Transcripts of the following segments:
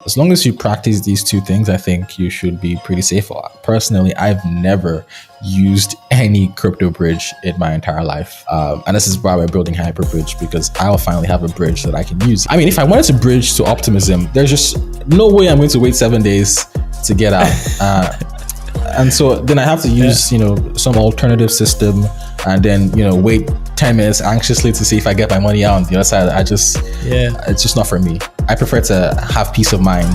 As long as you practice these two things, I think you should be pretty safe. Personally, I've never used any crypto bridge in my entire life. And this is why we're building Hyperbridge, because I'll finally have a bridge that I can use. I mean, if I wanted to bridge to optimism, there's just no way I'm going to wait 7 days to get out. And so then I have to use, some alternative system, and then, wait 10 minutes anxiously to see if I get my money out on the other side. It's just not for me. I prefer to have peace of mind.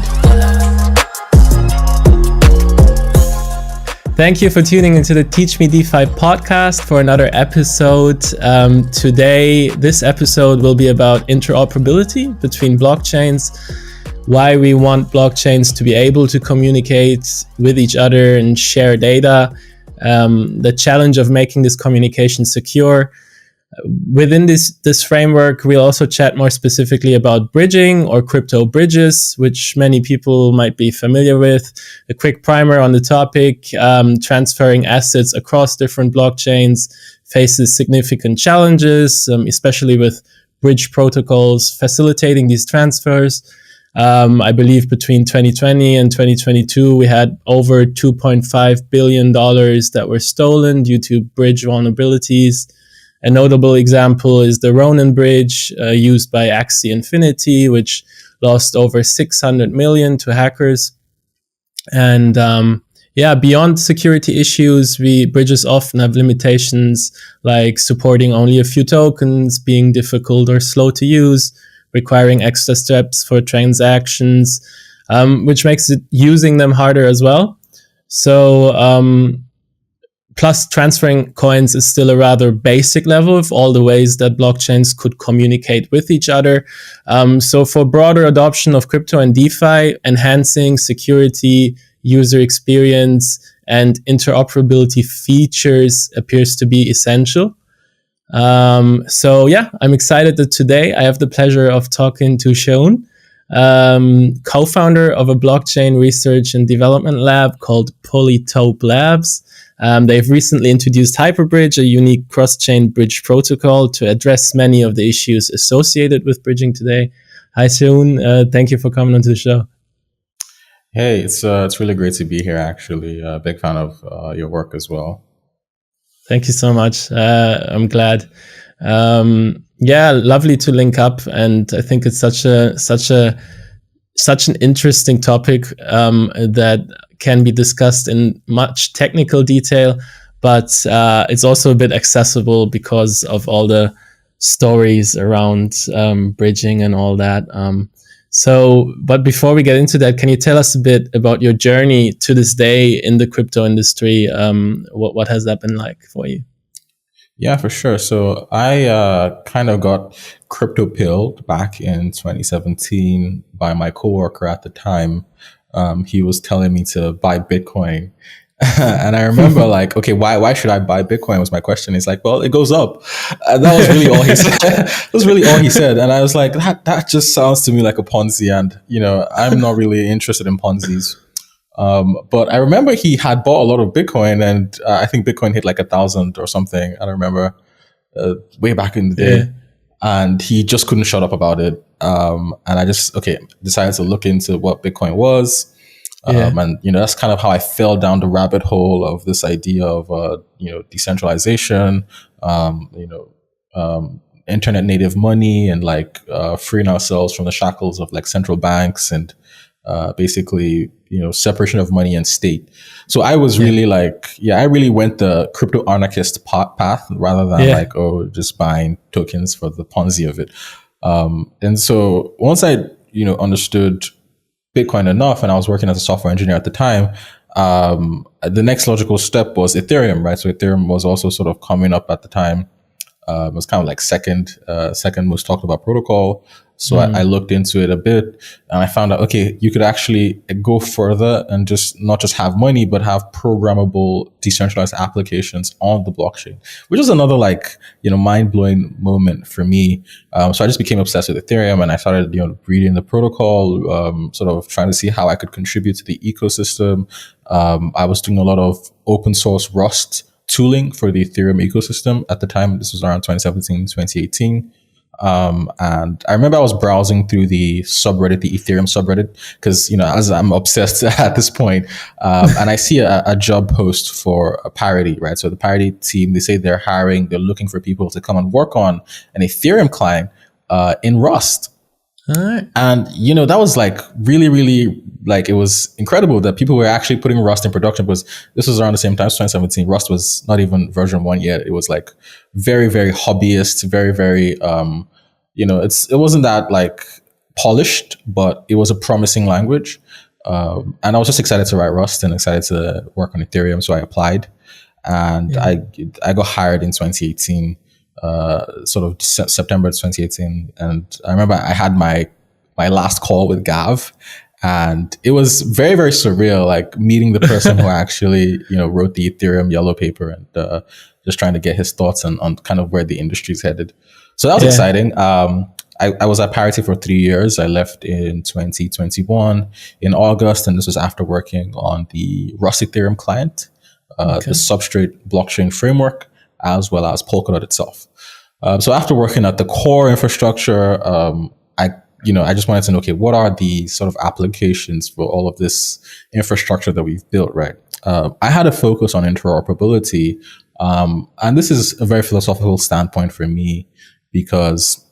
Thank you for tuning into the Teach Me DeFi podcast for another episode. Today, this episode will be about interoperability between blockchains, why we want blockchains to be able to communicate with each other and share data, the challenge of making this communication secure. Within this framework, we'll also chat more specifically about bridging or crypto bridges, which many people might be familiar with. A quick primer on the topic: transferring assets across different blockchains faces significant challenges, especially with bridge protocols facilitating these transfers. I believe between 2020 and 2022, we had over $2.5 billion that were stolen due to bridge vulnerabilities. A notable example is the Ronin bridge used by Axie Infinity, which lost over 600 million to hackers. And beyond security issues, bridges often have limitations like supporting only a few tokens, being difficult or slow to use, requiring extra steps for transactions, which makes using them harder as well. So, plus transferring coins is still a rather basic level of all the ways that blockchains could communicate with each other. So for broader adoption of crypto and DeFi, enhancing security, user experience, and interoperability features appears to be essential. I'm excited that today I have the pleasure of talking to Seun, co-founder of a blockchain research and development lab called Polytope Labs. They've recently introduced Hyperbridge, a unique cross-chain bridge protocol to address many of the issues associated with bridging today. Hi, Seun. Thank you for coming onto the show. Hey, it's really great to be here, actually. A big fan of your work as well. Thank you so much. I'm glad. Lovely to link up, and I think it's such an interesting topic that can be discussed in much technical detail, but it's also a bit accessible because of all the stories around bridging and all that. But before we get into that, can you tell us a bit about your journey to this day in the crypto industry? What has that been like for you? Yeah, for sure. So I kind of got crypto pilled back in 2017 by my coworker at the time. He was telling me to buy Bitcoin. And I remember okay, why should I buy Bitcoin was my question. He's like, well, it goes up. And that was really all he said. That was really all he said. And I was like, that just sounds to me like a Ponzi. And, I'm not really interested in Ponzis. But I remember he had bought a lot of Bitcoin, and I think Bitcoin hit like 1,000 or something. I don't remember way back in the day. Yeah. And he just couldn't shut up about it. And I just, decided to look into what Bitcoin was. And, that's kind of how I fell down the rabbit hole of this idea of, decentralization, internet native money, and freeing ourselves from the shackles of central banks and basically, separation of money and state. So I was really I really went the crypto anarchist path rather than just buying tokens for the Ponzi of it. And so once I, understood Bitcoin enough, and I was working as a software engineer at the time, the next logical step was Ethereum, right? So Ethereum was also sort of coming up at the time. It was kind of second most talked about protocol. So I looked into it a bit, and I found out, you could actually go further and not just have money, but have programmable decentralized applications on the blockchain, which is another mind-blowing moment for me. So I just became obsessed with Ethereum, and I started, reading the protocol, sort of trying to see how I could contribute to the ecosystem. I was doing a lot of open source Rust tooling for the Ethereum ecosystem at the time. This was around 2017, 2018. And I remember I was browsing through the subreddit, the Ethereum subreddit, because, as I'm obsessed at this point, and I see a job post for a Parity, right? So the Parity team, they say they're looking for people to come and work on an Ethereum client in Rust. All right. And, that was like really, really, like, it was incredible that people were actually putting Rust in production, because this was around the same time, 2017. Rust was not even version 1 yet. It was like very, very hobbyist, very, very, it wasn't that like polished, but it was a promising language. And I was just excited to write Rust and excited to work on Ethereum. So I applied, and I got hired in 2018. Sort of September 2018. And I remember I had my last call with Gav, and it was very, very surreal, like meeting the person who actually, wrote the Ethereum yellow paper, and just trying to get his thoughts on kind of where the industry's headed. So that was exciting. I was at Parity for 3 years. I left in 2021 in August, and this was after working on the Rust Ethereum client, the Substrate blockchain framework, as well as Polkadot itself. So after working at the core infrastructure, I just wanted to know, okay, what are the sort of applications for all of this infrastructure that we've built, right? I had a focus on interoperability, and this is a very philosophical standpoint for me, because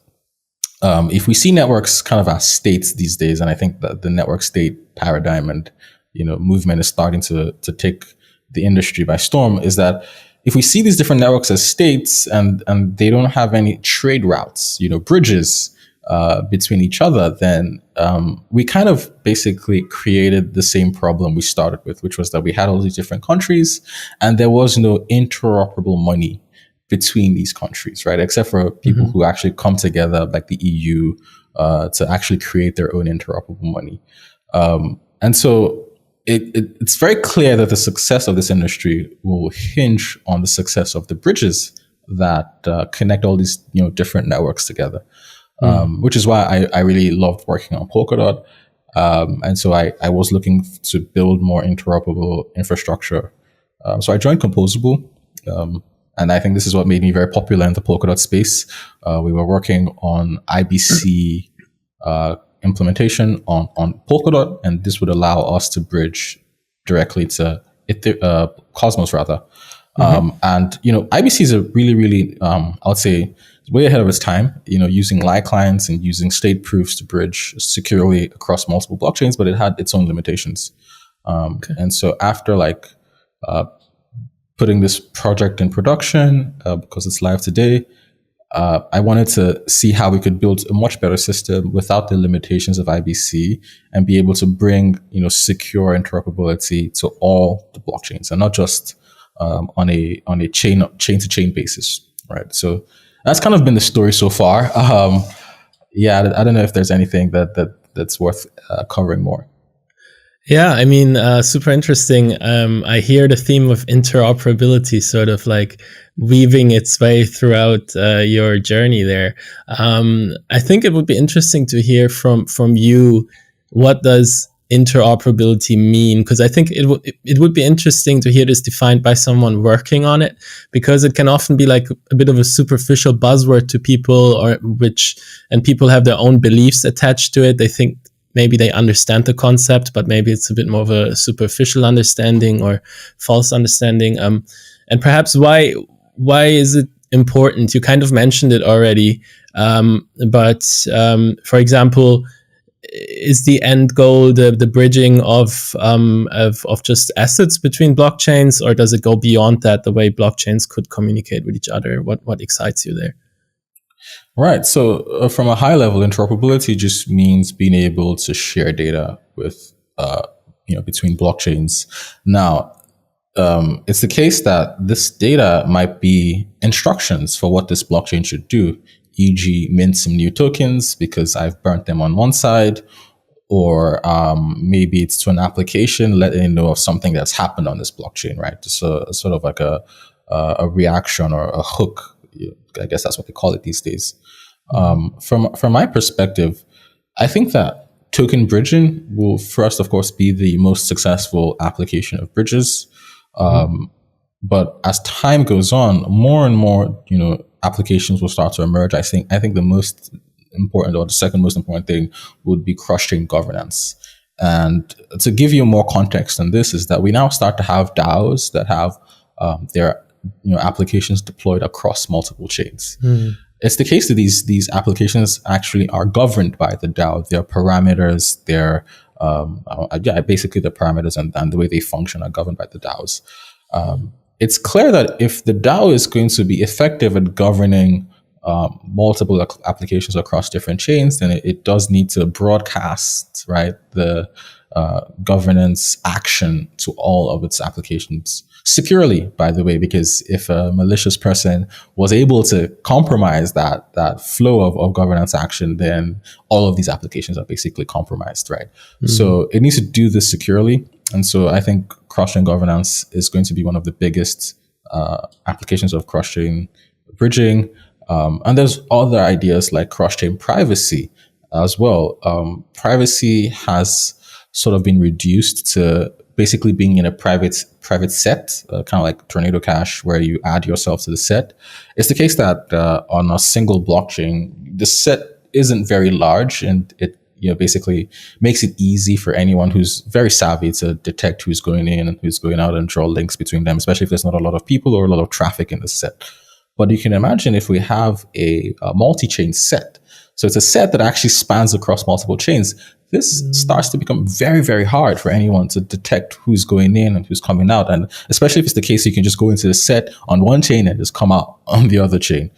if we see networks kind of as states these days, and I think that the network state paradigm and movement is starting to take the industry by storm, is that if we see these different networks as states and they don't have any trade routes, bridges between each other, then we kind of basically created the same problem we started with, which was that we had all these different countries and there was no interoperable money between these countries, right? Except for people who actually come together, like the EU, to actually create their own interoperable money. And so it's very clear that the success of this industry will hinge on the success of the bridges that connect all these different networks together, which is why I really loved working on Polkadot. And so I was looking to build more interoperable infrastructure. So I joined Composable, and I think this is what made me very popular in the Polkadot space. We were working on IBC implementation on Polkadot, and this would allow us to bridge directly to Cosmos rather. And IBC is a really, really I would say way ahead of its time, using light clients and using state proofs to bridge securely across multiple blockchains, but it had its own limitations. And so after putting this project in production, because it's live today, I wanted to see how we could build a much better system without the limitations of IBC and be able to bring, secure interoperability to all the blockchains and not just on a chain to chain basis, right? So that's kind of been the story so far. I don't know if there's anything that's worth covering more. Yeah, I mean, super interesting. I hear the theme of interoperability sort of like weaving its way throughout your journey there. I think it would be interesting to hear from you, what does interoperability mean? Because I think it would be interesting to hear this defined by someone working on it, because it can often be like a bit of a superficial buzzword to people, and people have their own beliefs attached to it. They think maybe they understand the concept, but maybe it's a bit more of a superficial understanding or false understanding. And perhaps why is it important? You kind of mentioned it already, but for example, is the end goal the bridging of just assets between blockchains, or does it go beyond that? The way blockchains could communicate with each other. What excites you there? Right. So from a high level, interoperability just means being able to share data with, between blockchains. Now, it's the case that this data might be instructions for what this blockchain should do, e.g. mint some new tokens because I've burnt them on one side, or maybe it's to an application letting you know of something that's happened on this blockchain, right? So sort of like a reaction or a hook. I guess that's what they call it these days. From my perspective, I think that token bridging will first, of course, be the most successful application of bridges. But as time goes on, more and more, applications will start to emerge. I think the most important, or the second most important thing, would be cross-chain governance. And to give you more context on this, is that we now start to have DAOs that have their applications deployed across multiple chains. It's the case that these applications actually are governed by the DAO. Their parameters, basically the parameters and the way they function are governed by the DAOs. It's clear that if the DAO is going to be effective at governing multiple applications across different chains, then it does need to broadcast, right, the governance action to all of its applications securely, by the way, because if a malicious person was able to compromise that flow of governance action, then all of these applications are basically compromised, right? So it needs to do this securely. And so I think cross-chain governance is going to be one of the biggest applications of cross-chain bridging. And there's other ideas like cross-chain privacy as well. Privacy has sort of been reduced to basically being in a private set, kind of like Tornado Cash, where you add yourself to the set. It's the case that on a single blockchain, the set isn't very large, and it basically makes it easy for anyone who's very savvy to detect who's going in and who's going out and draw links between them, especially if there's not a lot of people or a lot of traffic in the set. But you can imagine if we have a multi-chain set, so it's a set that actually spans across multiple chains, this starts to become very, very hard for anyone to detect who's going in and who's coming out. And especially if it's the case, you can just go into the set on one chain and just come out on the other chain.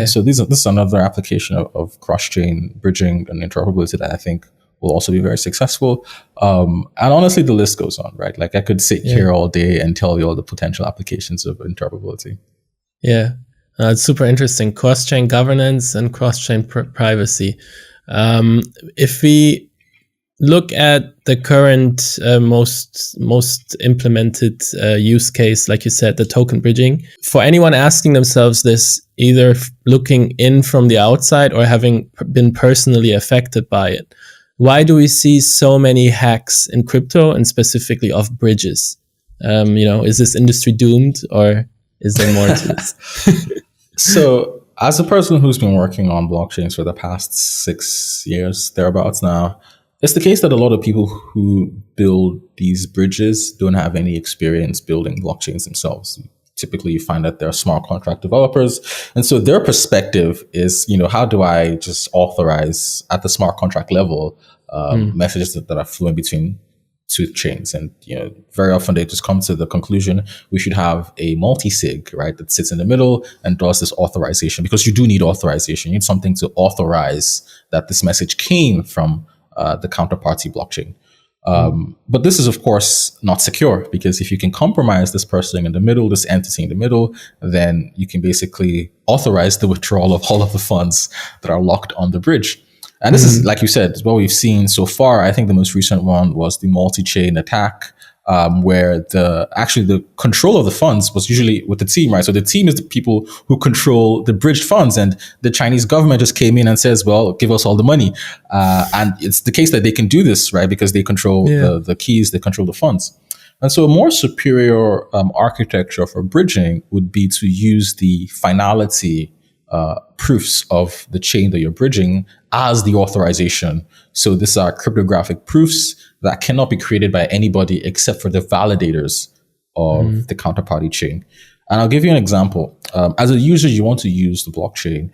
So this is another application of cross-chain bridging and interoperability that I think will also be very successful. And honestly, the list goes on, right? Like I could sit here all day and tell you all the potential applications of interoperability. Yeah, it's super interesting. Cross-chain governance and cross-chain privacy. If we look at the current most implemented use case, like you said, the token bridging, for anyone asking themselves this, either looking in from the outside or having been personally affected by it, why do we see so many hacks in crypto and specifically of bridges? Is this industry doomed, or is there more to this? So as a person who's been working on blockchains for the past 6 years, thereabouts now, it's the case that a lot of people who build these bridges don't have any experience building blockchains themselves. Typically, you find that they're smart contract developers. And so their perspective is, how do I just authorize at the smart contract level messages that are flowing between two chains? And, very often they just come to the conclusion we should have a multisig, right, that sits in the middle and does this authorization, because you do need authorization. You need something to authorize that this message came from the counterparty blockchain. But this is, of course, not secure, because if you can compromise this person in the middle, this entity in the middle, then you can basically authorize the withdrawal of all of the funds that are locked on the bridge. And this is, like you said, what we've seen so far. I think the most recent one was the multi-chain attack, where the control of the funds was usually with the team, right? So the team is the people who control the bridged funds, and the Chinese government just came in and says, well, give us all the money. And it's the case that they can do this, right? Because they control the keys, they control the funds. And so a more superior architecture for bridging would be to use the finality proofs of the chain that you're bridging as the authorization. So these are cryptographic proofs that cannot be created by anybody except for the validators of the counterparty chain. And I'll give you an example. As a user, you want to use the blockchain.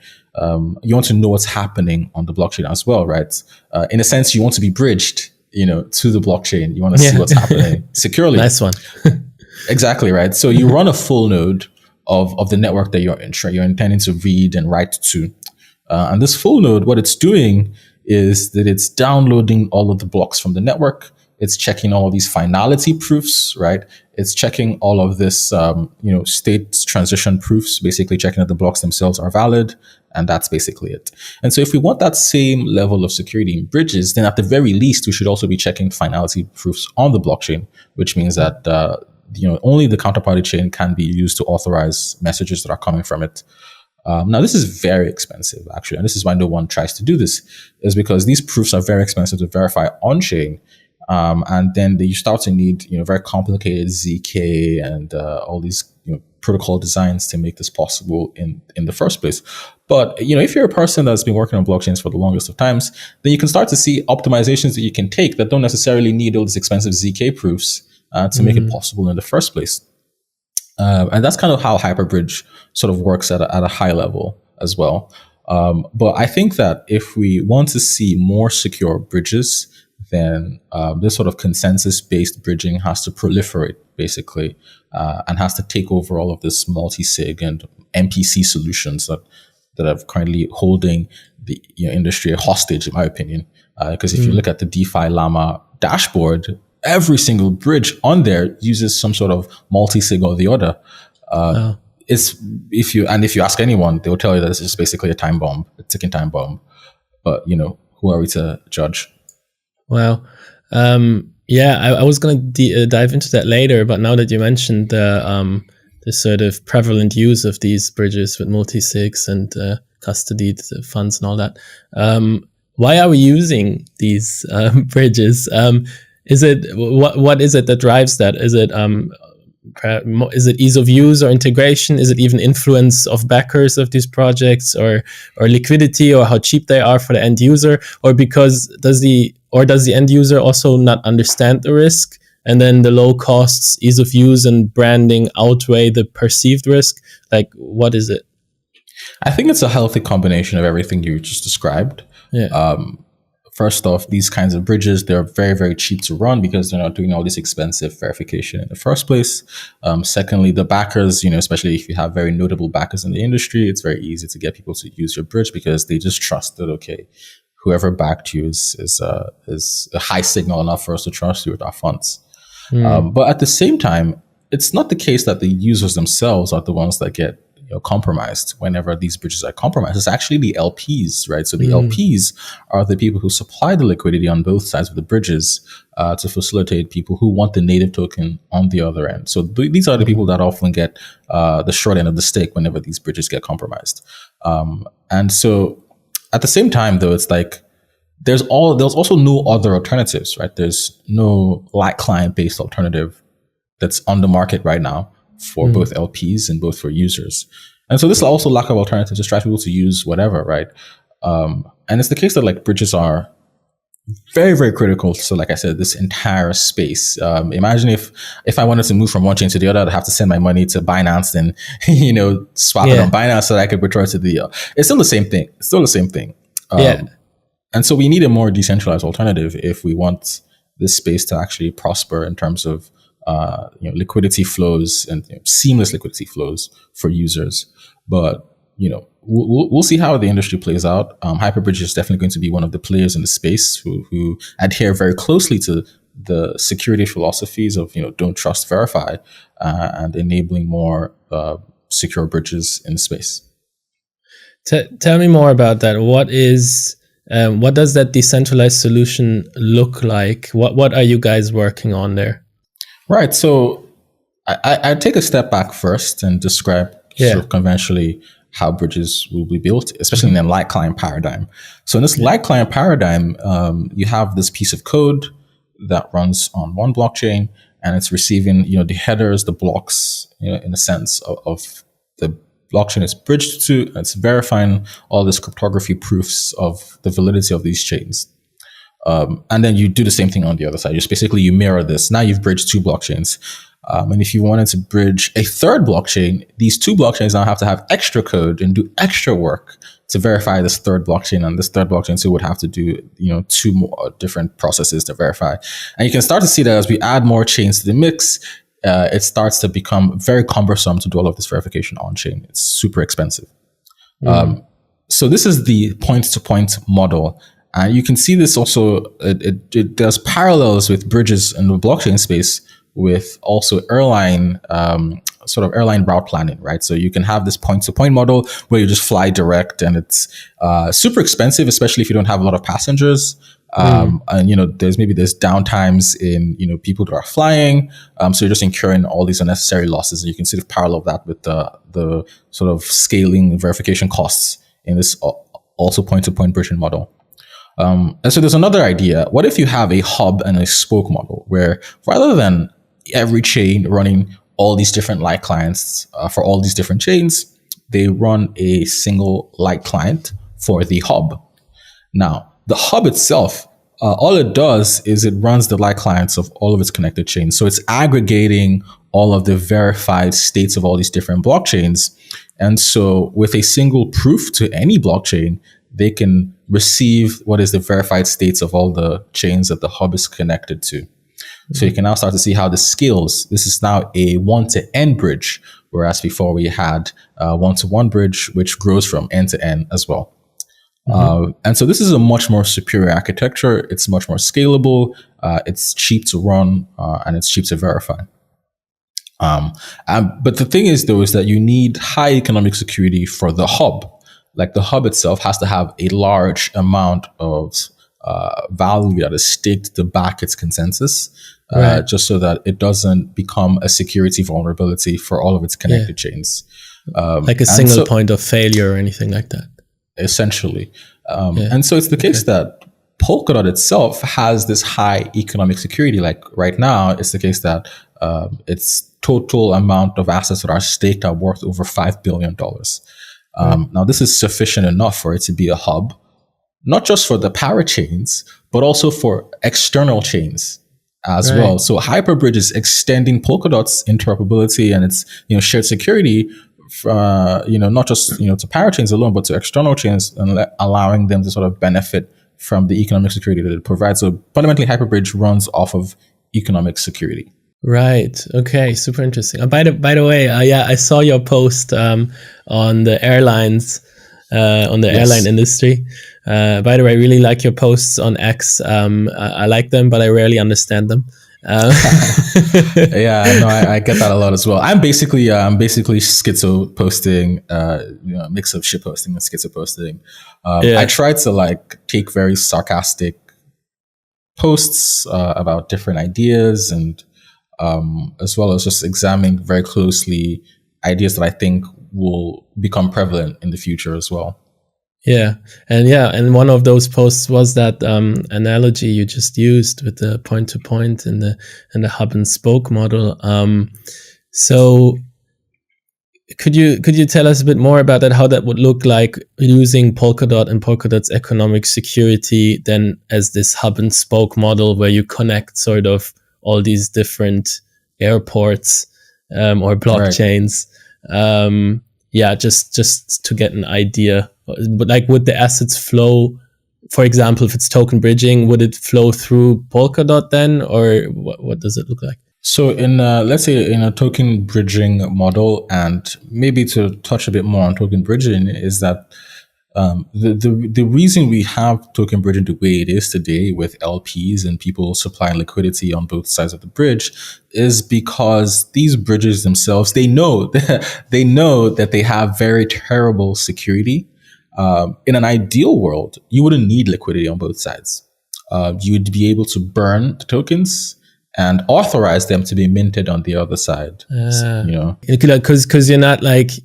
You want to know what's happening on the blockchain as well, right? In a sense, you want to be bridged, to the blockchain. You want to see what's happening securely. Nice one. Exactly, right? So you run a full node of the network that you're intending to read and write to. And this full node, what it's doing is that it's downloading all of the blocks from the network. It's checking all of these finality proofs, right? It's checking all of this, state transition proofs, basically checking that the blocks themselves are valid. And that's basically it. And so if we want that same level of security in bridges, then at the very least, we should also be checking finality proofs on the blockchain, which means that, only the counterparty chain can be used to authorize messages that are coming from it. Now, this is very expensive, actually, and this is why no one tries to do this, is because these proofs are very expensive to verify on-chain, and then you start to need, very complicated ZK and all these, protocol designs to make this possible in the first place. But if you're a person that's been working on blockchains for the longest of times, then you can start to see optimizations that you can take that don't necessarily need all these expensive ZK proofs to make it possible in the first place. And that's kind of how Hyperbridge sort of works at a high level as well. But I think that if we want to see more secure bridges, then this sort of consensus-based bridging has to proliferate, basically, and has to take over all of this multisig and MPC solutions that are currently holding the industry hostage, in my opinion. Because if you look at the DeFi Llama dashboard, every single bridge on there uses some sort of multisig or the other. If you ask anyone, they'll tell you that this is basically a time bomb, a ticking time bomb. But who are we to judge? Wow. I was going to dive into that later, but now that you mentioned the sort of prevalent use of these bridges with multisigs and custodied funds and all that, why are we using these bridges? Is it what is it that drives that? Is it ease of use or integration? Is it even influence of backers of these projects, or liquidity, or how cheap they are for the end user, or does the end user also not understand the risk, and then the low costs, ease of use, and branding outweigh the perceived risk? Like, what is it? I think it's a healthy combination of everything you just described. Yeah. First off, these kinds of bridges, they're very, very cheap to run because they're not doing all this expensive verification in the first place. Secondly, the backers, especially if you have very notable backers in the industry, it's very easy to get people to use your bridge because they just trust that, okay, whoever backed you is a high signal enough for us to trust you with our funds. But at the same time, it's not the case that the users themselves are the ones that get compromised whenever these bridges are compromised. It's actually the LPs, right? So the LPs are the people who supply the liquidity on both sides of the bridges to facilitate people who want the native token on the other end. So these are the people that often get the short end of the stick whenever these bridges get compromised. And so at the same time, though, it's like there's also no other alternatives, right? There's no light client-based alternative that's on the market right now for both LPs and both for users. And so this also lack of alternatives just drives people to use whatever, right? And it's the case that like bridges are very, very critical. So like I said, this entire space. Imagine if I wanted to move from one chain to the other, I'd have to send my money to Binance and, swap it on Binance so that I could withdraw to the, it's still the same thing. It's still the same thing. And so we need a more decentralized alternative if we want this space to actually prosper in terms of liquidity flows and seamless liquidity flows for users. But we'll see how the industry plays out. Hyperbridge is definitely going to be one of the players in the space who adhere very closely to the security philosophies of don't trust, verify, and enabling more secure bridges in the space. Tell me more about that. What does that decentralized solution look like? What are you guys working on there? Right. So I take a step back first and describe sort of conventionally how bridges will be built, especially in a light client paradigm. So in this light client paradigm, you have this piece of code that runs on one blockchain, and it's receiving, the headers, the blocks, in a sense of the blockchain it's bridged to, and it's verifying all this cryptography proofs of the validity of these chains. And then you do the same thing on the other side. You mirror this. Now you've bridged two blockchains. And if you wanted to bridge a third blockchain, these two blockchains now have to have extra code and do extra work to verify this third blockchain. And this third blockchain still would have to do, two more different processes to verify. And you can start to see that as we add more chains to the mix, it starts to become very cumbersome to do all of this verification on chain. It's super expensive. So this is the point-to-point model. And you can see this also, it does parallels with bridges in the blockchain space with also airline route planning, right? So you can have this point-to-point model where you just fly direct, and it's super expensive, especially if you don't have a lot of passengers. And there's downtimes in people that are flying, so you're just incurring all these unnecessary losses. And you can sort of parallel that with the sort of scaling verification costs in this also point-to-point bridging model. And so there's another idea. What if you have a hub and a spoke model where rather than every chain running all these different light clients for all these different chains, they run a single light client for the hub. Now, the hub itself, all it does is it runs the light clients of all of its connected chains. So it's aggregating all of the verified states of all these different blockchains. And so with a single proof to any blockchain, they can receive what is the verified states of all the chains that the hub is connected to. So you can now start to see how this scales. This is now a one-to-n bridge, whereas before we had a one-to-one bridge, which grows from end to end as well. And so this is a much more superior architecture. It's much more scalable. It's cheap to run, and it's cheap to verify. But the thing is, though, is that you need high economic security for the hub. Like the hub itself has to have a large amount of value that is staked to back its consensus, just so that it doesn't become a security vulnerability for all of its connected chains. Like a single point of failure or anything like that. Essentially. And so it's the case that Polkadot itself has this high economic security. Like right now, it's the case that its total amount of assets that are staked are worth over $5 billion. Now, this is sufficient enough for it to be a hub, not just for the parachains, but also for external chains as well. So Hyperbridge is extending Polkadot's interoperability and its shared security, not just to parachains alone, but to external chains, and allowing them to sort of benefit from the economic security that it provides. So fundamentally, Hyperbridge runs off of economic security. Right. Okay. Super interesting. By the way, I saw your post on the airlines, on the airline industry. By the way, I really like your posts on X. I like them, but I rarely understand them. Yeah, no, I get that a lot as well. I'm basically schizo posting, mix of shit posting and schizo posting. I try to take very sarcastic posts about different ideas, and as well as just examining very closely ideas that I think will become prevalent in the future as well. And one of those posts was that analogy you just used with the point to point and the hub and spoke model. So could you tell us a bit more about that? How that would look like using Polkadot and Polkadot's economic security then as this hub and spoke model, where you connect sort of all these different airports or blockchains. Just to get an idea. But would the assets flow, for example, if it's token bridging, would it flow through Polkadot then, or what does it look like? So in let's say in a token bridging model, and maybe to touch a bit more on token bridging, is that the reason we have token bridging the way it is today, with LPs and people supplying liquidity on both sides of the bridge, is because these bridges themselves, they know that they have very terrible security. In an ideal world, you wouldn't need liquidity on both sides. You would be able to burn the tokens and authorize them to be minted on the other side. Because you're not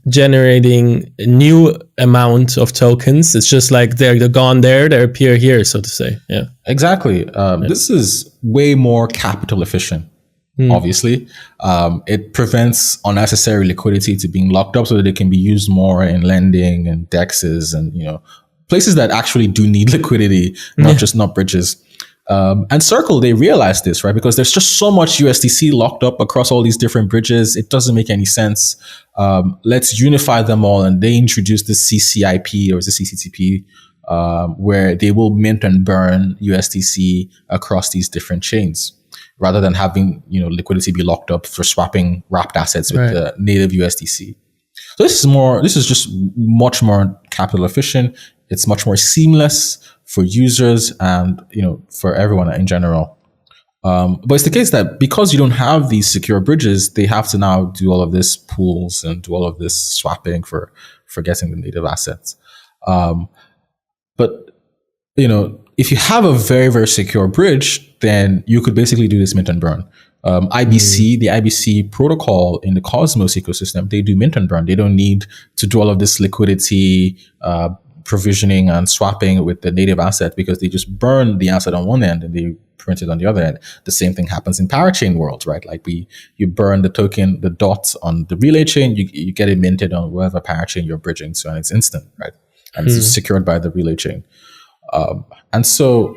generating a new amount of tokens. It's just they're gone there, they appear here, so to say. Yeah, exactly. This is way more capital efficient. Obviously, it prevents unnecessary liquidity to being locked up so that it can be used more in lending and dexes and places that actually do need liquidity, not bridges. And Circle, they realized this, right? Because there's just so much USDC locked up across all these different bridges. It doesn't make any sense. Let's unify them all. And they introduced the CCIP or the CCTP, where they will mint and burn USDC across these different chains, rather than having, liquidity be locked up for swapping wrapped assets with the native USDC. So this is just much more capital efficient. It's much more seamless for users and, for everyone in general. But it's the case that because you don't have these secure bridges, they have to now do all of this pools and do all of this swapping for getting the native assets. But, if you have a very, very secure bridge, then you could basically do this mint and burn. IBC, the IBC protocol in the Cosmos ecosystem, they do mint and burn. They don't need to do all of this liquidity, provisioning and swapping with the native asset, because they just burn the asset on one end and they printed on the other end. The same thing happens in parachain world, right? Like you burn the token, the dots on the relay chain, you get it minted on whatever parachain you're bridging to, and it's instant, right? And it's secured by the relay chain. And so,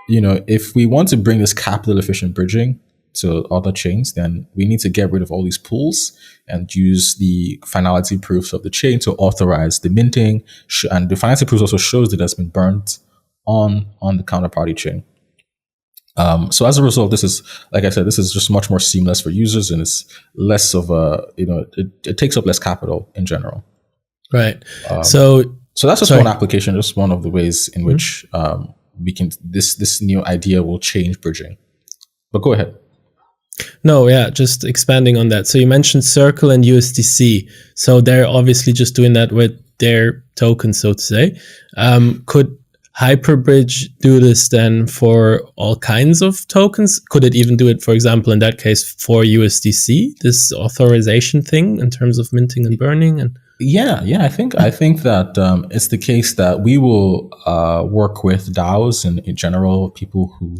if we want to bring this capital efficient bridging to other chains, then we need to get rid of all these pools and use the finality proofs of the chain to authorize the minting. And the finality proofs also shows that it's been burnt on the counterparty chain. So as a result, this is, like I said, this is just much more seamless for users, and it's less of a, it takes up less capital in general. Right. So that's just one application, just one of the ways in which we can, this new idea will change bridging. But go ahead. No, yeah, just expanding on that. So you mentioned Circle and USDC. So they're obviously just doing that with their tokens, so to say. Could Hyperbridge do this then for all kinds of tokens? Could it even do it, for example, in that case for USDC, this authorization thing in terms of minting and burning? And Yeah, I think that it's the case that we will work with DAOs and in general, people who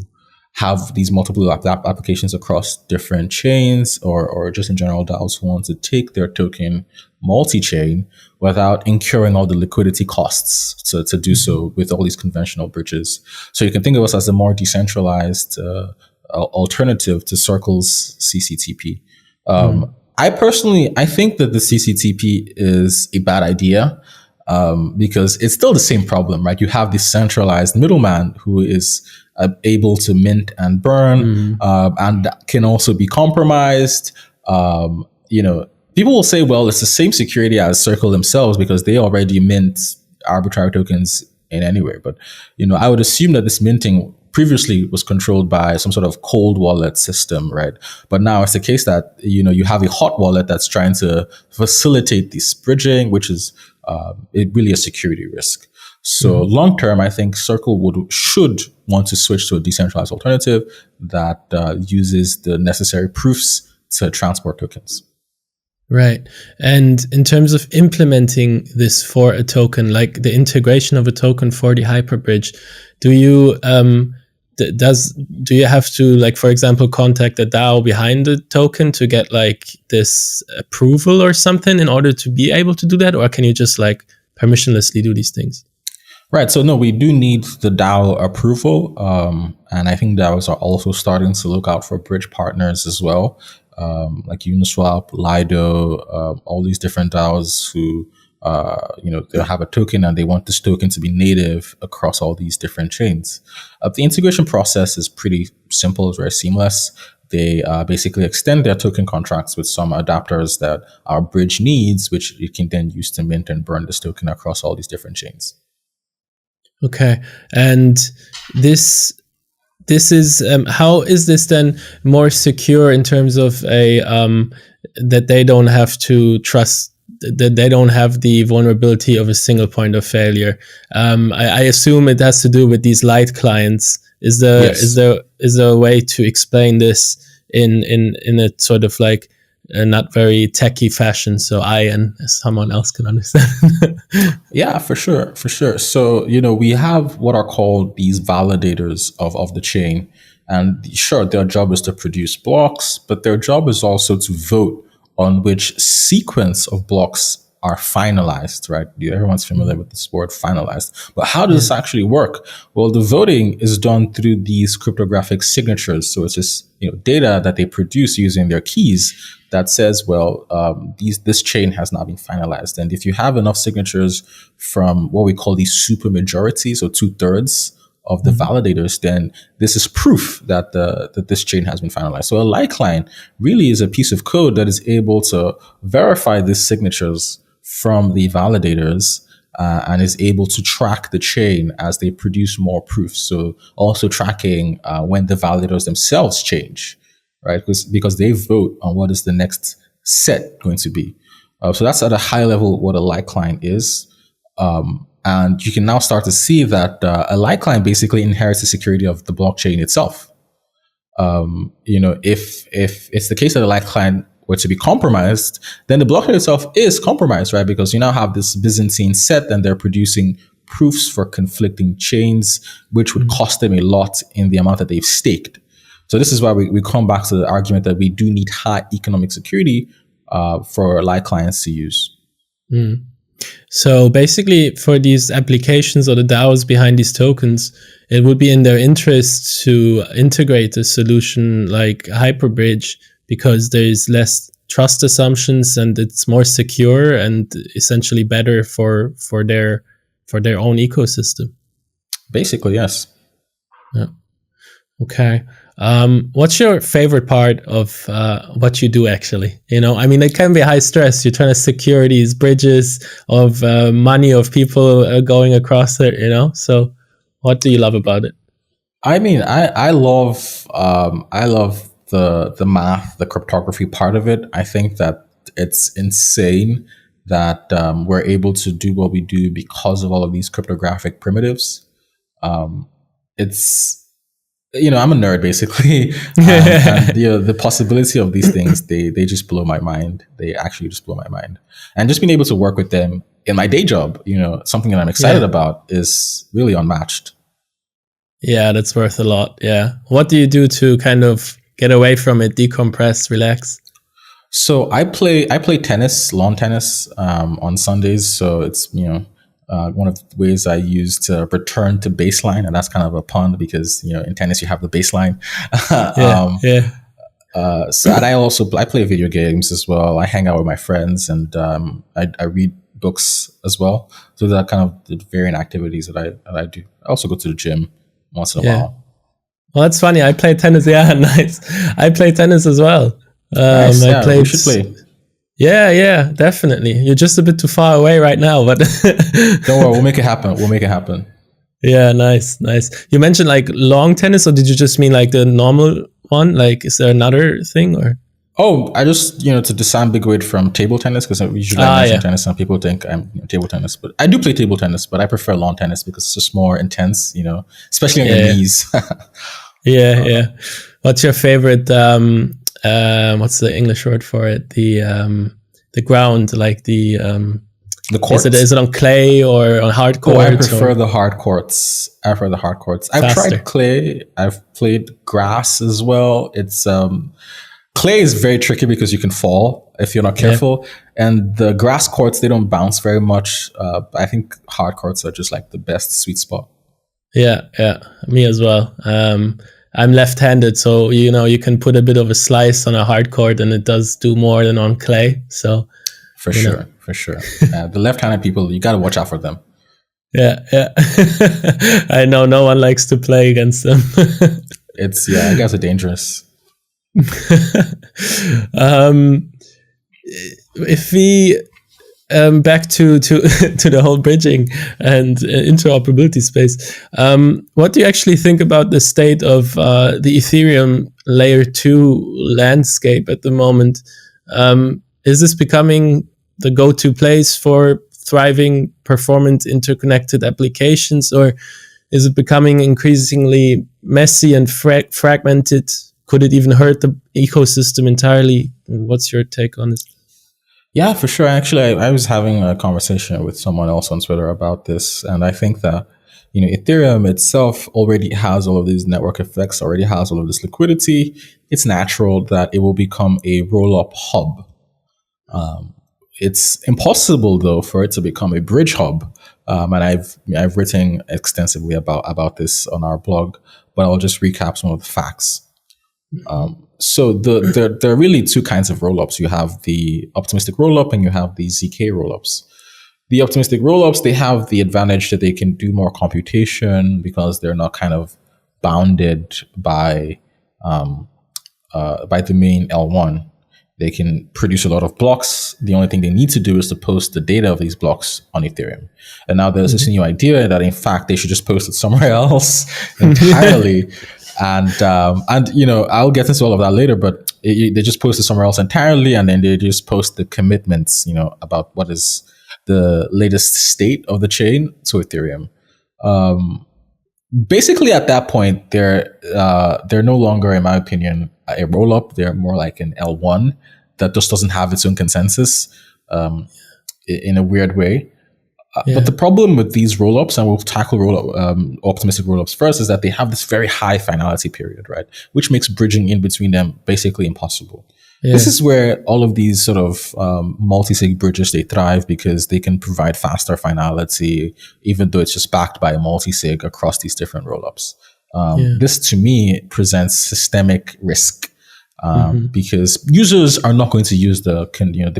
have these multiple applications across different chains, or just in general DAOs who want to take their token multi-chain without incurring all the liquidity costs to do so with all these conventional bridges. So you can think of us as a more decentralized alternative to Circle's CCTP. I think that the CCTP is a bad idea because it's still the same problem, right? You have this centralized middleman who is able to mint and burn, and can also be compromised. People will say, well, it's the same security as Circle themselves because they already mint arbitrary tokens in anywhere. But, I would assume that this minting previously was controlled by some sort of cold wallet system, right? But now it's the case that, you have a hot wallet that's trying to facilitate this bridging, which is really a security risk. So long term, I think Circle should want to switch to a decentralized alternative that uses the necessary proofs to transport tokens. Right. And in terms of implementing this for a token, like the integration of a token for the Hyperbridge, do you have to, like, for example, contact the DAO behind the token to get like this approval or something in order to be able to do that? Or can you just like permissionlessly do these things? Right. So no, we do need the DAO approval. And I think DAOs are also starting to look out for bridge partners as well. Like Uniswap, Lido, all these different DAOs who, they'll have a token and they want this token to be native across all these different chains. The integration process is pretty simple, it's very seamless. They basically extend their token contracts with some adapters that our bridge needs, which you can then use to mint and burn this token across all these different chains. Okay. And this is how is this then more secure in terms of that they don't have to trust, that they don't have the vulnerability of a single point of failure? I assume it has to do with these light clients. Is there a way to explain this in a sort of like a not very techie fashion so I and someone else can understand? Yeah, for sure. So, we have what are called these validators of the chain. And sure, their job is to produce blocks, but their job is also to vote on which sequence of blocks are finalized, right? Everyone's familiar with this word finalized. But how does this actually work? Well, the voting is done through these cryptographic signatures. So it's just data that they produce using their keys that says, well, this chain has not been finalized. And if you have enough signatures from what we call these super majorities, so 2/3 of the validators, then this is proof that this chain has been finalized. So a light client really is a piece of code that is able to verify these signatures from the validators and is able to track the chain as they produce more proofs. So also tracking when the validators themselves change, right? Because they vote on what is the next set going to be. So that's at a high level what a light client is. And you can now start to see that a light client basically inherits the security of the blockchain itself. If it's the case that a light client were to be compromised, then the blockchain itself is compromised, right? Because you now have this Byzantine set and they're producing proofs for conflicting chains, which would cost them a lot in the amount that they've staked. So this is why we come back to the argument that we do need high economic security for light clients to use. So basically, for these applications or the DAOs behind these tokens, it would be in their interest to integrate a solution like Hyperbridge because there's less trust assumptions and it's more secure and essentially better for their own ecosystem. Basically, yes. Yeah. Okay. What's your favorite part of what you do actually? I mean, it can be high stress. You're trying to secure these bridges of money of people going across it, So what do you love about it? I mean, I love the math, the cryptography part of it. I think that it's insane that we're able to do what we do because of all of these cryptographic primitives. It's I'm a nerd basically, and the possibility of these things they just blow my mind. They actually just blow my mind, and just being able to work with them in my day job, something that I'm excited about, is really unmatched. Yeah, that's worth a lot. Yeah, what do you do to kind of get away from it, decompress, relax? So I play tennis, lawn tennis, on Sundays. So it's one of the ways I use to return to baseline, and that's kind of a pun because in tennis you have the baseline. So and I play video games as well. I hang out with my friends, and I read books as well. So that kind of the varying activities that I do. I also go to the gym once in a while. Well, that's funny. I play tennis. Yeah, nice. I play tennis as well. Nice. We should play. Yeah, definitely. You're just a bit too far away right now, but don't worry, we'll make it happen. Yeah, nice. You mentioned like long tennis, or did you just mean like the normal one? Like, is there another thing or? Oh, I just, to disambiguate from table tennis, because usually I mention tennis and people think I'm table tennis, but I do play table tennis, but I prefer lawn tennis because it's just more intense, especially on your knees. Yeah. What's your favorite, what's the English word for it? The ground, like the courts? Is it on clay or on hard courts? I prefer the hard courts. I've tried clay. I've played grass as well. It's, clay is very tricky because you can fall if you're not careful. And the grass courts, they don't bounce very much. I think hard courts are just like the best sweet spot. Yeah. Me as well. I'm left-handed, so you can put a bit of a slice on a hard court and it does do more than on clay. So for sure. The left-handed people, you got to watch out for them. Yeah. I know no one likes to play against them. I guess it's dangerous. If we back to the whole bridging and interoperability space, what do you actually think about the state of the Ethereum layer 2 landscape at the moment? Is this becoming the go-to place for thriving, performant, interconnected applications, or is it becoming increasingly messy and fragmented? Could it even hurt the ecosystem entirely? What's your take on this? Yeah, for sure. Actually, I was having a conversation with someone else on Twitter about this, and I think that Ethereum itself already has all of these network effects, already has all of this liquidity. It's natural that it will become a roll-up hub. It's impossible though for it to become a bridge hub, and I've written extensively about this on our blog, but I'll just recap some of the facts. So there are really two kinds of rollups. You have the optimistic rollup and you have the ZK rollups. The optimistic rollups, they have the advantage that they can do more computation because they're not kind of bounded by the main L1. They can produce a lot of blocks. The only thing they need to do is to post the data of these blocks on Ethereum. And now there's this new idea that in fact they should just post it somewhere else entirely. And I'll get into all of that later, but they just post it somewhere else entirely, and then they just post the commitments, about what is the latest state of the chain to Ethereum. Basically, at that point, they're no longer, in my opinion, a roll-up. They're more like an L1 that just doesn't have its own consensus in a weird way. But the problem with these rollups, and we'll tackle optimistic rollups first, is that they have this very high finality period, right? Which makes bridging in between them basically impossible. Yeah. This is where all of these sort of multi-sig bridges, they thrive because they can provide faster finality, even though it's just backed by a multi-sig across these different rollups. This, to me, presents systemic risk. Because users are not going to use the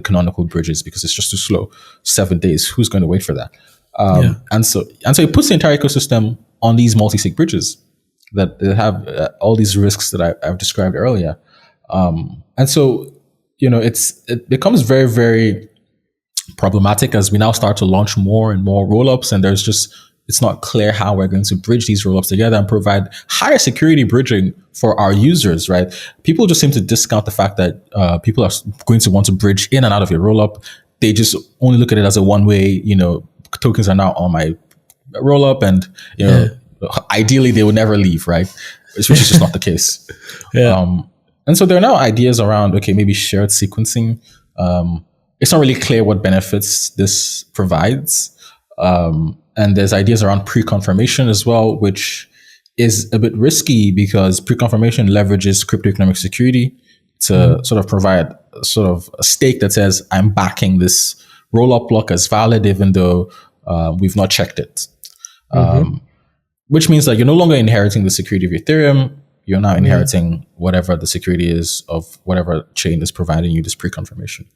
canonical bridges because it's just too slow. 7 days, who's going to wait for that? And so it puts the entire ecosystem on these multi-sig bridges that have all these risks that I've described earlier. And so it becomes very, very problematic as we now start to launch more and more rollups, and it's not clear how we're going to bridge these rollups together and provide higher security bridging for our users, right? People just seem to discount the fact that people are going to want to bridge in and out of your rollup. They just only look at it as a one-way, tokens are now on my rollup, and ideally they would never leave, right? Which is just not the case. And so there are now ideas around, maybe shared sequencing. It's not really clear what benefits this provides. And there's ideas around pre-confirmation as well, which is a bit risky because pre-confirmation leverages cryptoeconomic security to sort of provide sort of a stake that says, I'm backing this roll-up block as valid, even though we've not checked it. Which means that you're no longer inheriting the security of Ethereum. You're now inheriting whatever the security is of whatever chain is providing you this pre-confirmation.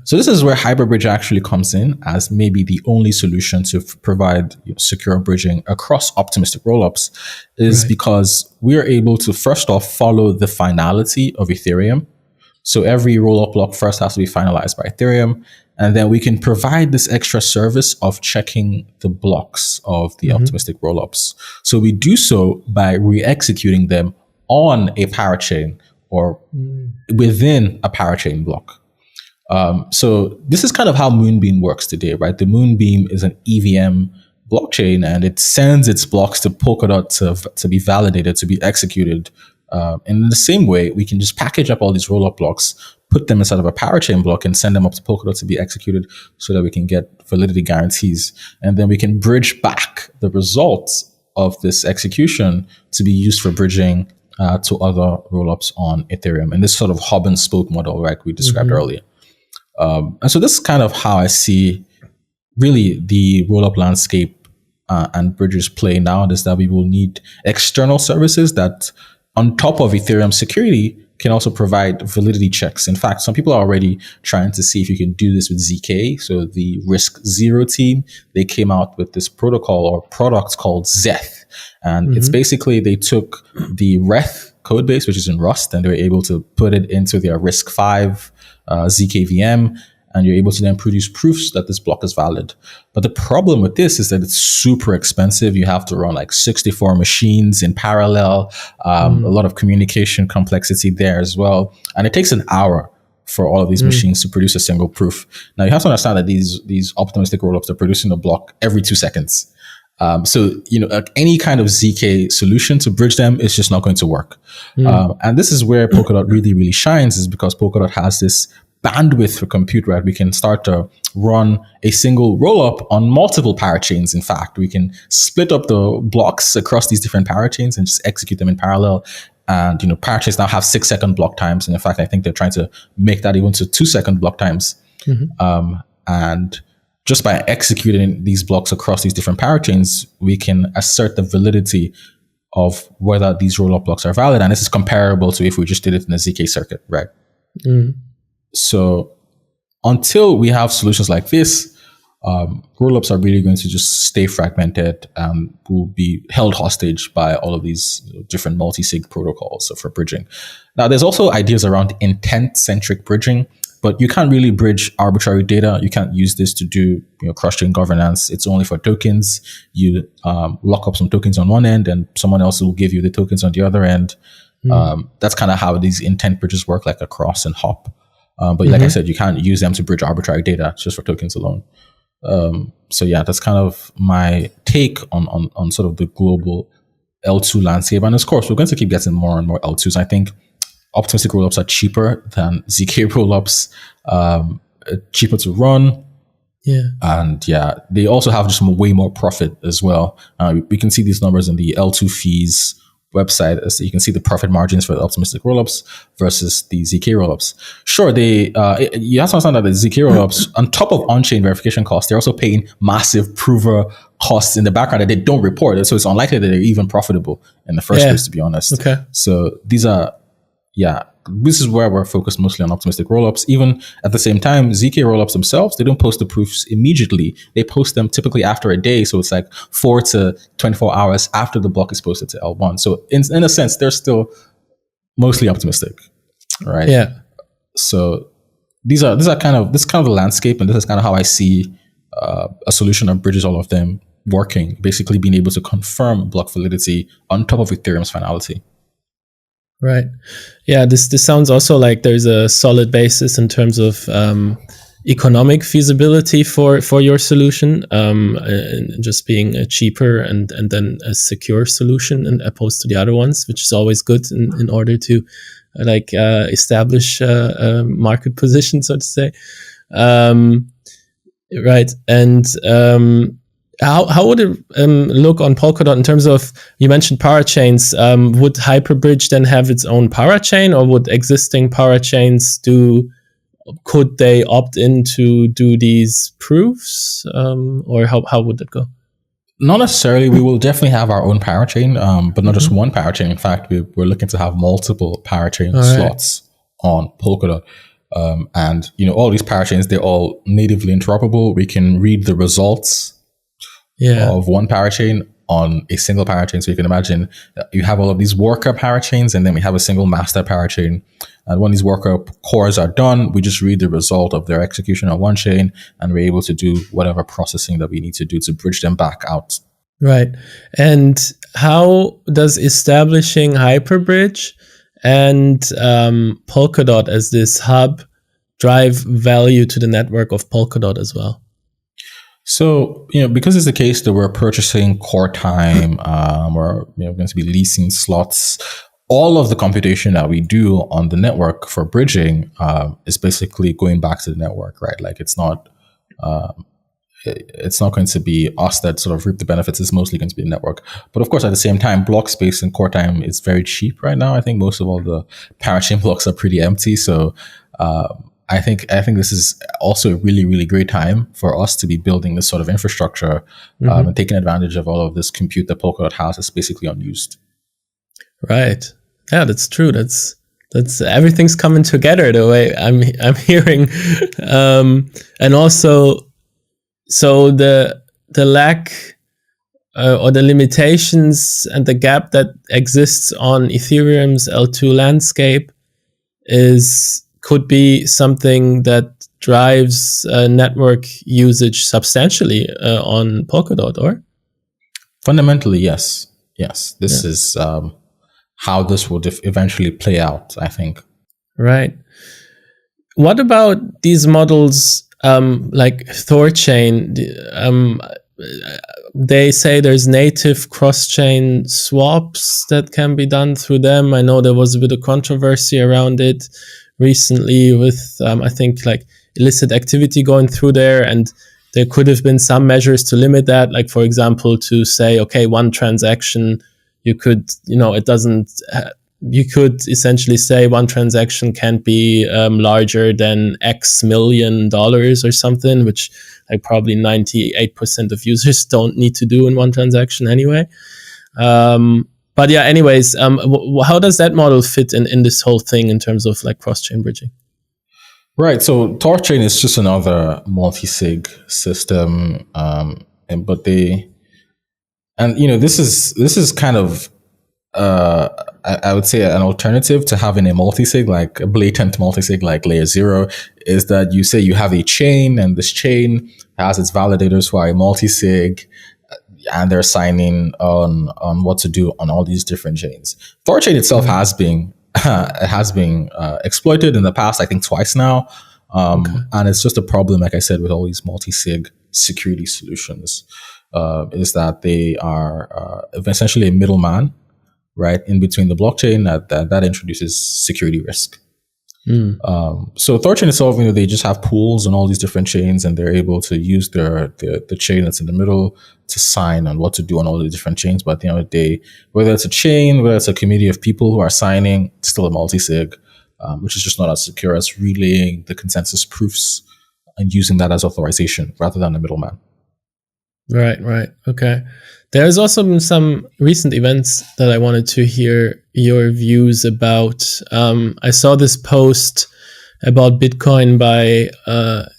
So this is where Hyperbridge actually comes in as maybe the only solution to provide secure bridging across optimistic rollups, is because we are able to first off follow the finality of Ethereum. So every rollup block first has to be finalized by Ethereum, and then we can provide this extra service of checking the blocks of the optimistic rollups. So we do so by re-executing them on a parachain or within a parachain block. So this is kind of how Moonbeam works today, right? The Moonbeam is an EVM blockchain, and it sends its blocks to Polkadot to be validated, to be executed. And in the same way, we can just package up all these rollup blocks, put them inside of a parachain block, and send them up to Polkadot to be executed so that we can get validity guarantees. And then we can bridge back the results of this execution to be used for bridging to other rollups on Ethereum. And this sort of hub and spoke model, right, we described earlier. And so this is kind of how I see really the rollup landscape and bridges play now, is that we will need external services that on top of Ethereum security can also provide validity checks. In fact, some people are already trying to see if you can do this with ZK. So the Risk Zero team, they came out with this protocol or product called Zeth. And it's basically, they took the Reth code base, which is in Rust, and they were able to put it into their Risk 5 ZKVM, and you're able to then produce proofs that this block is valid. But the problem with this is that it's super expensive. You have to run like 64 machines in parallel, a lot of communication complexity there as well. And it takes an hour for all of these machines to produce a single proof. Now you have to understand that these optimistic rollups are producing a block every 2 seconds. So, any kind of ZK solution to bridge them is just not going to work. And this is where Polkadot really, really shines, is because Polkadot has this bandwidth for compute, right? We can start to run a single rollup on multiple parachains. In fact, we can split up the blocks across these different parachains and just execute them in parallel. And, parachains now have 6-second block times. And in fact, I think they're trying to make that even to 2-second block times. And just by executing these blocks across these different parachains, we can assert the validity of whether these rollup blocks are valid. And this is comparable to if we just did it in a ZK circuit, right? So until we have solutions like this, rollups are really going to just stay fragmented and will be held hostage by all of these different multi-sig protocols for bridging. Now, there's also ideas around intent-centric bridging, but you can't really bridge arbitrary data. You can't use this to do cross-chain governance. It's only for tokens. You lock up some tokens on one end, and someone else will give you the tokens on the other end. That's kind of how these intent bridges work, like a cross and hop. But like I said, you can't use them to bridge arbitrary data just for tokens alone. So yeah, that's kind of my take on sort of the global L2 landscape. And of course, we're going to keep getting more and more L2s. I think optimistic rollups are cheaper than ZK rollups, cheaper to run. Yeah. And yeah, they also have just way more profit as well. We can see these numbers in the L2 fees website. So you can see the profit margins for the optimistic rollups versus the ZK rollups. Sure, you have to understand that the ZK rollups, on top of on-chain verification costs, they're also paying massive prover costs in the background that they don't report. So it's unlikely that they're even profitable in the first place, to be honest. Okay. So this is where we're focused mostly on optimistic rollups. Even at the same time, ZK rollups themselves, they don't post the proofs immediately. They post them typically after a day. So it's like 4 to 24 hours after the block is posted to L1. So in a sense, they're still mostly optimistic, right? Yeah. So this is kind of the landscape, and this is kind of how I see a solution that bridges all of them working, basically being able to confirm block validity on top of Ethereum's finality. Right. Yeah, this sounds also like there's a solid basis in terms of economic feasibility for your solution, and just being a cheaper and then a secure solution, and opposed to the other ones, which is always good in order to establish a market position, so to say. Right. And how would it look on Polkadot in terms of, you mentioned parachains? Would Hyperbridge then have its own parachain, or would existing parachains could they opt in to do these proofs? Or how would that go? Not necessarily. We will definitely have our own parachain, but not just one parachain. In fact, we're looking to have multiple parachain slots on Polkadot. And all these parachains, they're all natively interoperable. We can read the results of one parachain on a single parachain. So you can imagine that you have all of these worker parachains, and then we have a single master parachain. And when these worker cores are done, we just read the result of their execution on one chain, and we're able to do whatever processing that we need to do to bridge them back out. Right. And how does establishing Hyperbridge and Polkadot as this hub drive value to the network of Polkadot as well? So, because it's the case that we're purchasing core time, we're going to be leasing slots, all of the computation that we do on the network for bridging is basically going back to the network, right? Like it's not going to be us that sort of reap the benefits. It's mostly going to be the network. But of course, at the same time, block space and core time is very cheap right now. I think most of all the parachain blocks are pretty empty. So, I think this is also a really, really great time for us to be building this sort of infrastructure and taking advantage of all of this compute that Polkadot has is basically unused. Right. Yeah, that's true. That's everything's coming together the way I'm hearing, and also, so the lack or the limitations and the gap that exists on Ethereum's L2 landscape could be something that drives network usage substantially on Polkadot, or? Fundamentally, yes. This is how this will eventually play out, I think. Right. What about these models like Thorchain? They say there's native cross-chain swaps that can be done through them. I know there was a bit of controversy around it recently with, I think, like illicit activity going through there, and there could have been some measures to limit that. Like, for example, to say, okay, one transaction, you could essentially say one transaction can't be larger than X million dollars or something, which like probably 98% of users don't need to do in one transaction anyway. But yeah, anyways, how does that model fit in this whole thing in terms of like cross-chain bridging? Right. So Thorchain is just another multisig system, this is kind of I would say an alternative to having a multisig, like a blatant multisig like layer 0, is that you say you have a chain, and this chain has its validators who are a multisig, and they're signing on what to do on all these different chains. Thorchain itself has been exploited in the past, I think twice now. And it's just a problem, like I said, with all these multi-sig security solutions, is that they are essentially a middleman, right, in between the blockchain that introduces security risk. So Thorchain itself, they just have pools on all these different chains, and they're able to use the chain that's in the middle to sign on what to do on all the different chains. But at the end of the day, whether it's a chain, whether it's a community of people who are signing, it's still a multisig, which is just not as secure as relaying the consensus proofs and using that as authorization rather than a middleman. Right. Okay. There's also been some recent events that I wanted to hear your views about. I saw this post about Bitcoin by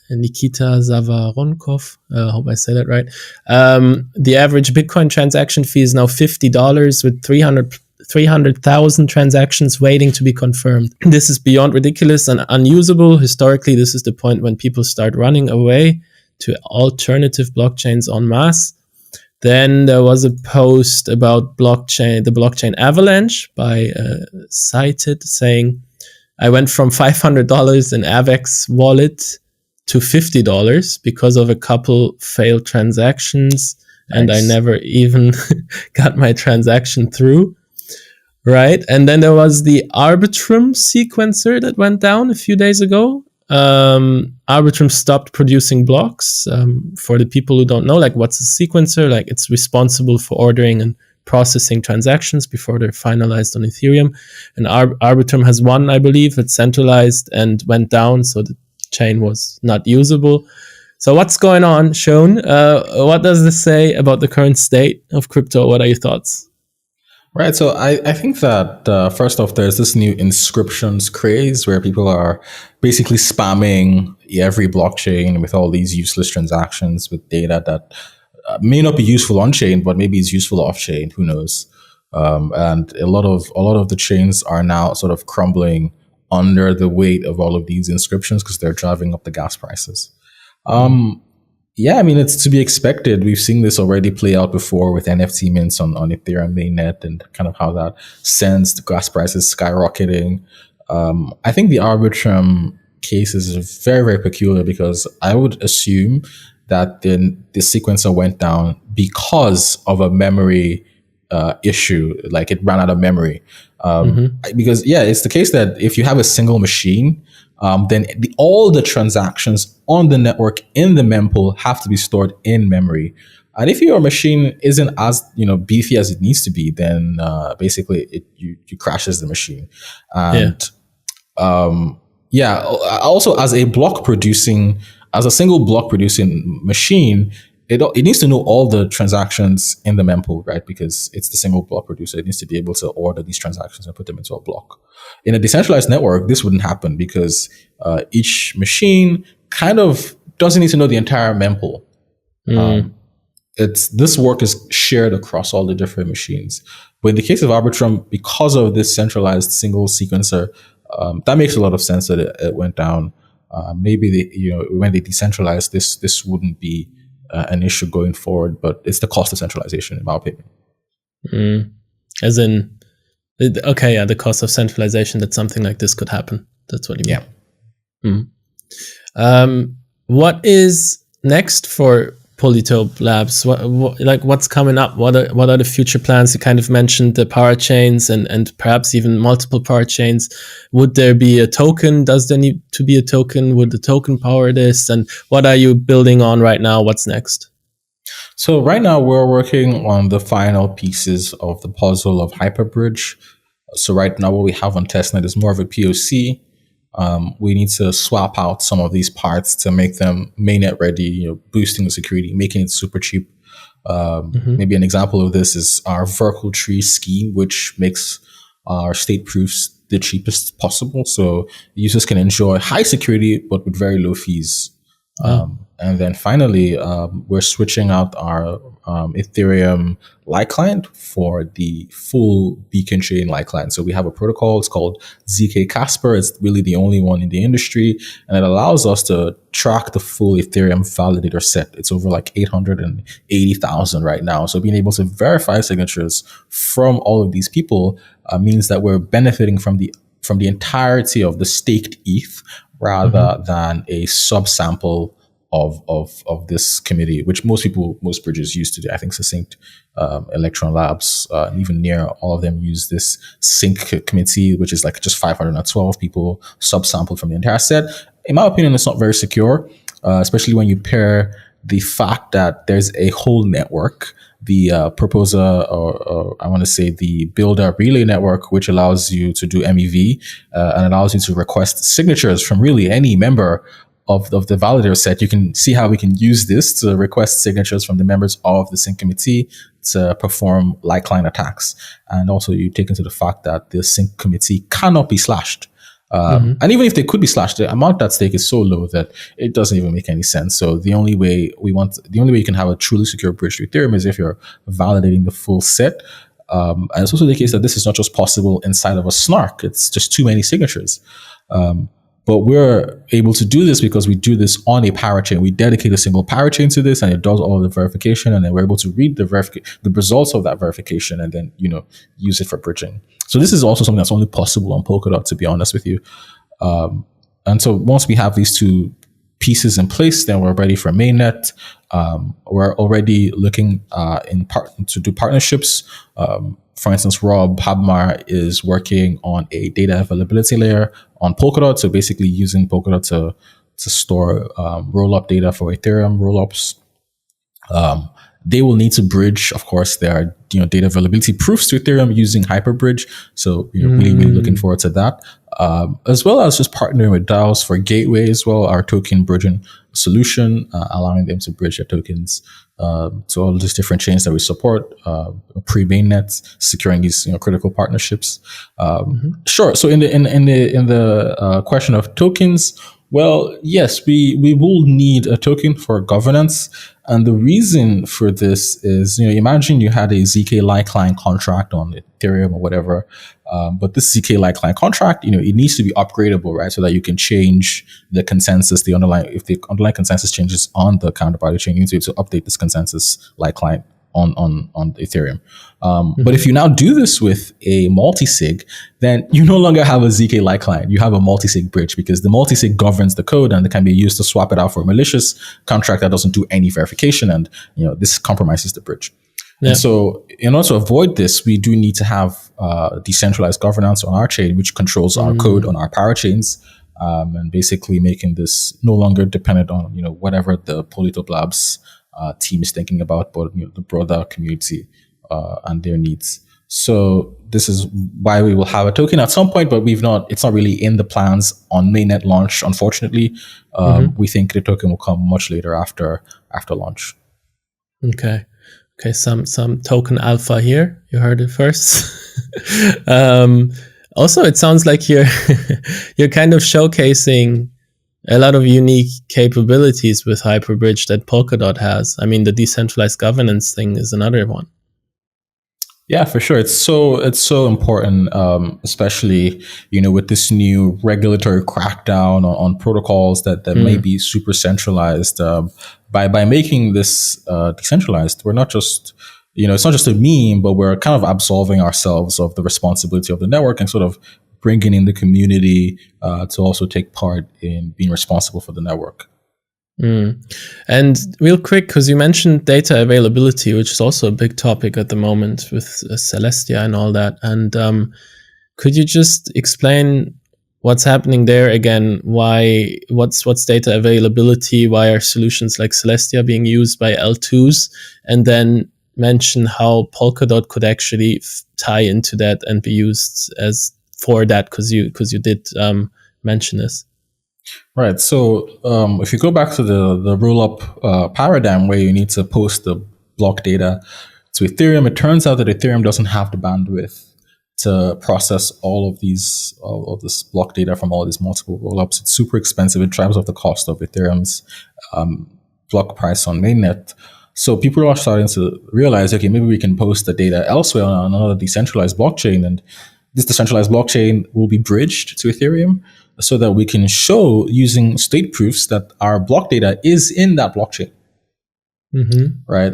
Nikita Zavaronkov. I hope I said that right. The average Bitcoin transaction fee is now $50 with 300,000 transactions waiting to be confirmed. This is beyond ridiculous and unusable. Historically, this is the point when people start running away to alternative blockchains en masse. Then there was a post about the blockchain avalanche by Cited, saying, I went from $500 in Avex wallet to $50 because of a couple failed transactions. Nice. And I never even got my transaction through. Right. And then there was the Arbitrum sequencer that went down a few days ago. Arbitrum stopped producing blocks. For the people who don't know, what's a sequencer? It's responsible for ordering and processing transactions before they're finalized on Ethereum. And Arbitrum has one, I believe, it's centralized and went down, so the chain was not usable. So what's going on, Seun? What does this say about the current state of crypto? What are your thoughts? Right. So I think that first off, there's this new inscriptions craze where people are basically spamming every blockchain with all these useless transactions with data that may not be useful on chain, but maybe is useful off chain. Who knows? And a lot of the chains are now sort of crumbling under the weight of all of these inscriptions because they're driving up the gas prices. Yeah, I mean, it's to be expected. We've seen this already play out before with NFT mints on Ethereum mainnet and kind of how that sends the gas prices skyrocketing. I think the Arbitrum case is very, very peculiar because I would assume that the sequencer went down because of a memory issue, it ran out of memory. Because, it's the case that if you have a single machine, then all the transactions on the network in the mempool have to be stored in memory. And if your machine isn't as beefy as it needs to be, then basically you crashes the machine. And also as a single block producing machine, it needs to know all the transactions in the mempool, right? Because it's the single block producer. It needs to be able to order these transactions and put them into a block. In a decentralized network, this wouldn't happen because each machine kind of doesn't need to know the entire mempool. This work is shared across all the different machines. But in the case of Arbitrum, because of this centralized single sequencer, that makes a lot of sense that it went down. Maybe when they decentralized this wouldn't be an issue going forward, but it's the cost of centralization, in my opinion. As in, the cost of centralization that something like this could happen. That's what you mean. Yeah. What is next for Polytope Labs? What's coming up? What are the future plans? You kind of mentioned the power chains and perhaps even multiple power chains. Would there be a token? Does there need to be a token? Would the token power this? And what are you building on right now? What's next? So right now we're working on the final pieces of the puzzle of Hyperbridge. So right now what we have on testnet is more of a POC. We need to swap out some of these parts to make them mainnet ready, boosting the security, making it super cheap. Maybe an example of this is our vertical tree scheme, which makes our state proofs the cheapest possible. So users can enjoy high security, but with very low fees. And then finally, we're switching out our Ethereum Light Client for the full Beacon Chain Light Client. So we have a protocol, it's called ZK Casper. It's really the only one in the industry, and it allows us to track the full Ethereum validator set. It's over 880,000 right now. So being able to verify signatures from all of these people means that we're benefiting from the entirety of the staked ETH rather than a subsample of this committee, which most bridges use today. I think Succinct, Electron Labs, and even Near, all of them use this sync committee, which is like just 512 people subsampled from the entire set. In my opinion, it's not very secure, especially when you pair the fact that there's a whole network, the proposer, or I want to say the builder relay network, which allows you to do MEV and allows you to request signatures from really any member of the validator set. You can see how we can use this to request signatures from the members of the sync committee to perform like-line attacks. And also you take into the fact that the sync committee cannot be slashed. And even if they could be slashed, the amount at stake is so low that it doesn't even make any sense. So the only way you can have a truly secure bridge to Ethereum is if you're validating the full set. And it's also the case that this is not just possible inside of a snark. It's just too many signatures. But we're able to do this because we do this on a parachain. We dedicate a single parachain to this, and it does all of the verification, and then we're able to read the results of that verification, and then use it for bridging. So this is also something that's only possible on Polkadot, to be honest with you. And so once we have these two pieces in place, then we're ready for mainnet. We're already looking to do partnerships. For instance, Rob Habmar is working on a data availability layer on Polkadot. So basically using Polkadot to store roll-up data for Ethereum roll-ups. They will need to bridge, of course, their data availability proofs to Ethereum using Hyperbridge. So really looking forward to that. As well as just partnering with DAOs for Gateway as well, our token bridging solution, allowing them to bridge their tokens to all these different chains that we support, pre-mainnet, securing these critical partnerships. Sure. So in the question of tokens, well, yes, we will need a token for governance. And the reason for this is, imagine you had a ZK-like client contract on Ethereum or whatever, but this ZK-like client contract, it needs to be upgradable, right? So that you can change the consensus, if the underlying consensus changes on the counterparty chain, you need to be able to update this consensus-like client on Ethereum. But if you now do this with a multisig, then you no longer have a ZK-like client. You have a multisig bridge, because the multisig governs the code and it can be used to swap it out for a malicious contract that doesn't do any verification. And, this compromises the bridge. Yeah. And so in order to avoid this, we do need to have decentralized governance on our chain, which controls our code on our parachains, and basically making this no longer dependent on, whatever the Polytope Labs team is thinking about, but the broader community and their needs. So this is why we will have a token at some point, but it's not really in the plans on mainnet launch, unfortunately. We think the token will come much later after launch. Okay, some token alpha here. You heard it first. Also, it sounds like you're kind of showcasing a lot of unique capabilities with Hyperbridge that Polkadot has. I mean, the decentralized governance thing is another one. Yeah, for sure. It's so important, especially, with this new regulatory crackdown on protocols that may be super centralized. By making this decentralized, we're not just, it's not just a meme, but we're kind of absolving ourselves of the responsibility of the network and sort of bringing in the community to also take part in being responsible for the network. And real quick, because you mentioned data availability, which is also a big topic at the moment with Celestia and all that. And could you just explain what's happening there again? What's data availability? Why are solutions like Celestia being used by L2s? And then mention how Polkadot could actually tie into that and be used as for that, because you did mention this. Right. So if you go back to the roll-up paradigm where you need to post the block data to Ethereum, it turns out that Ethereum doesn't have the bandwidth to process all of this block data from all these multiple roll-ups. It's super expensive. It drives up the cost of Ethereum's block price on mainnet. So people are starting to realize, okay, maybe we can post the data elsewhere on another decentralized blockchain, and this decentralized blockchain will be bridged to Ethereum so that we can show using state proofs that our block data is in that blockchain. Right?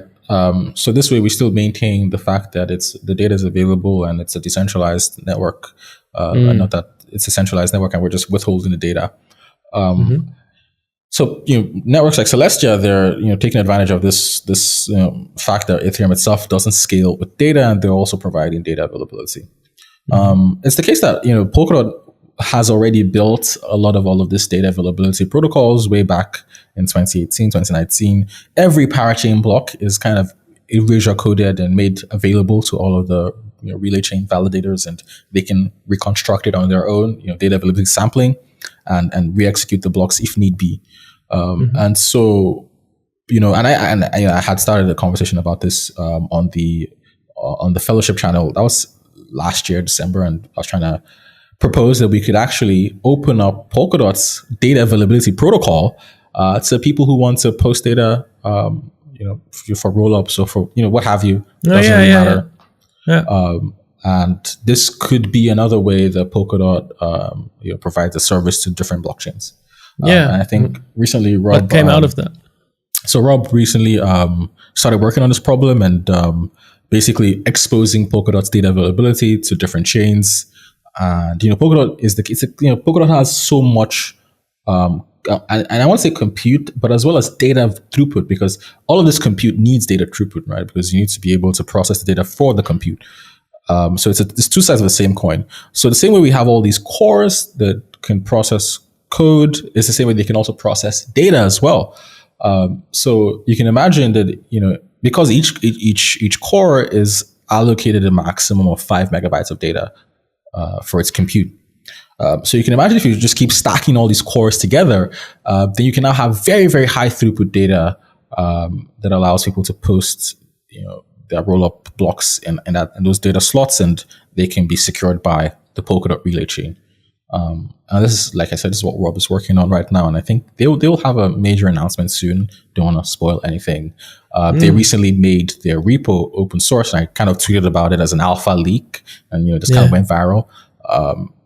So this way we still maintain the fact that the data is available and it's a decentralized network, and not that it's a centralized network and we're just withholding the data. So, networks like Celestia, they're, taking advantage of this fact that Ethereum itself doesn't scale with data, and they're also providing data availability. It's the case that, Polkadot has already built a lot of all of this data availability protocols way back in 2018, 2019. Every parachain block is kind of erasure coded and made available to all of the relay chain validators, and they can reconstruct it on their own, data availability sampling, and re-execute the blocks if need be. And so, I had started a conversation about this on the fellowship channel. That was last year, December, and I was trying to propose that we could actually open up Polkadot's data availability protocol to people who want to post data, for rollups or for what have you. Doesn't really matter. Yeah. And this could be another way that Polkadot provides a service to different blockchains. And I think recently Rob... What came out of that? So Rob recently started working on this problem and basically exposing Polkadot's data availability to different chains. And, Polkadot Polkadot has so much, and I want to say compute, but as well as data throughput, because all of this compute needs data throughput, right? Because you need to be able to process the data for the compute. So it's two sides of the same coin. So the same way we have all these cores that can process code is the same way they can also process data as well. So you can imagine that, because each core is allocated a maximum of 5 megabytes of data for its compute. So you can imagine if you just keep stacking all these cores together, then you can now have very, very high throughput data that allows people to post, their roll-up blocks in those data slots, and they can be secured by the Polkadot relay chain. And this is, like I said, this is what Rob is working on right now, and I think they'll have a major announcement soon. Don't want to spoil anything. They recently made their repo open source, and I kind of tweeted about it as an alpha leak, and just kind of went viral.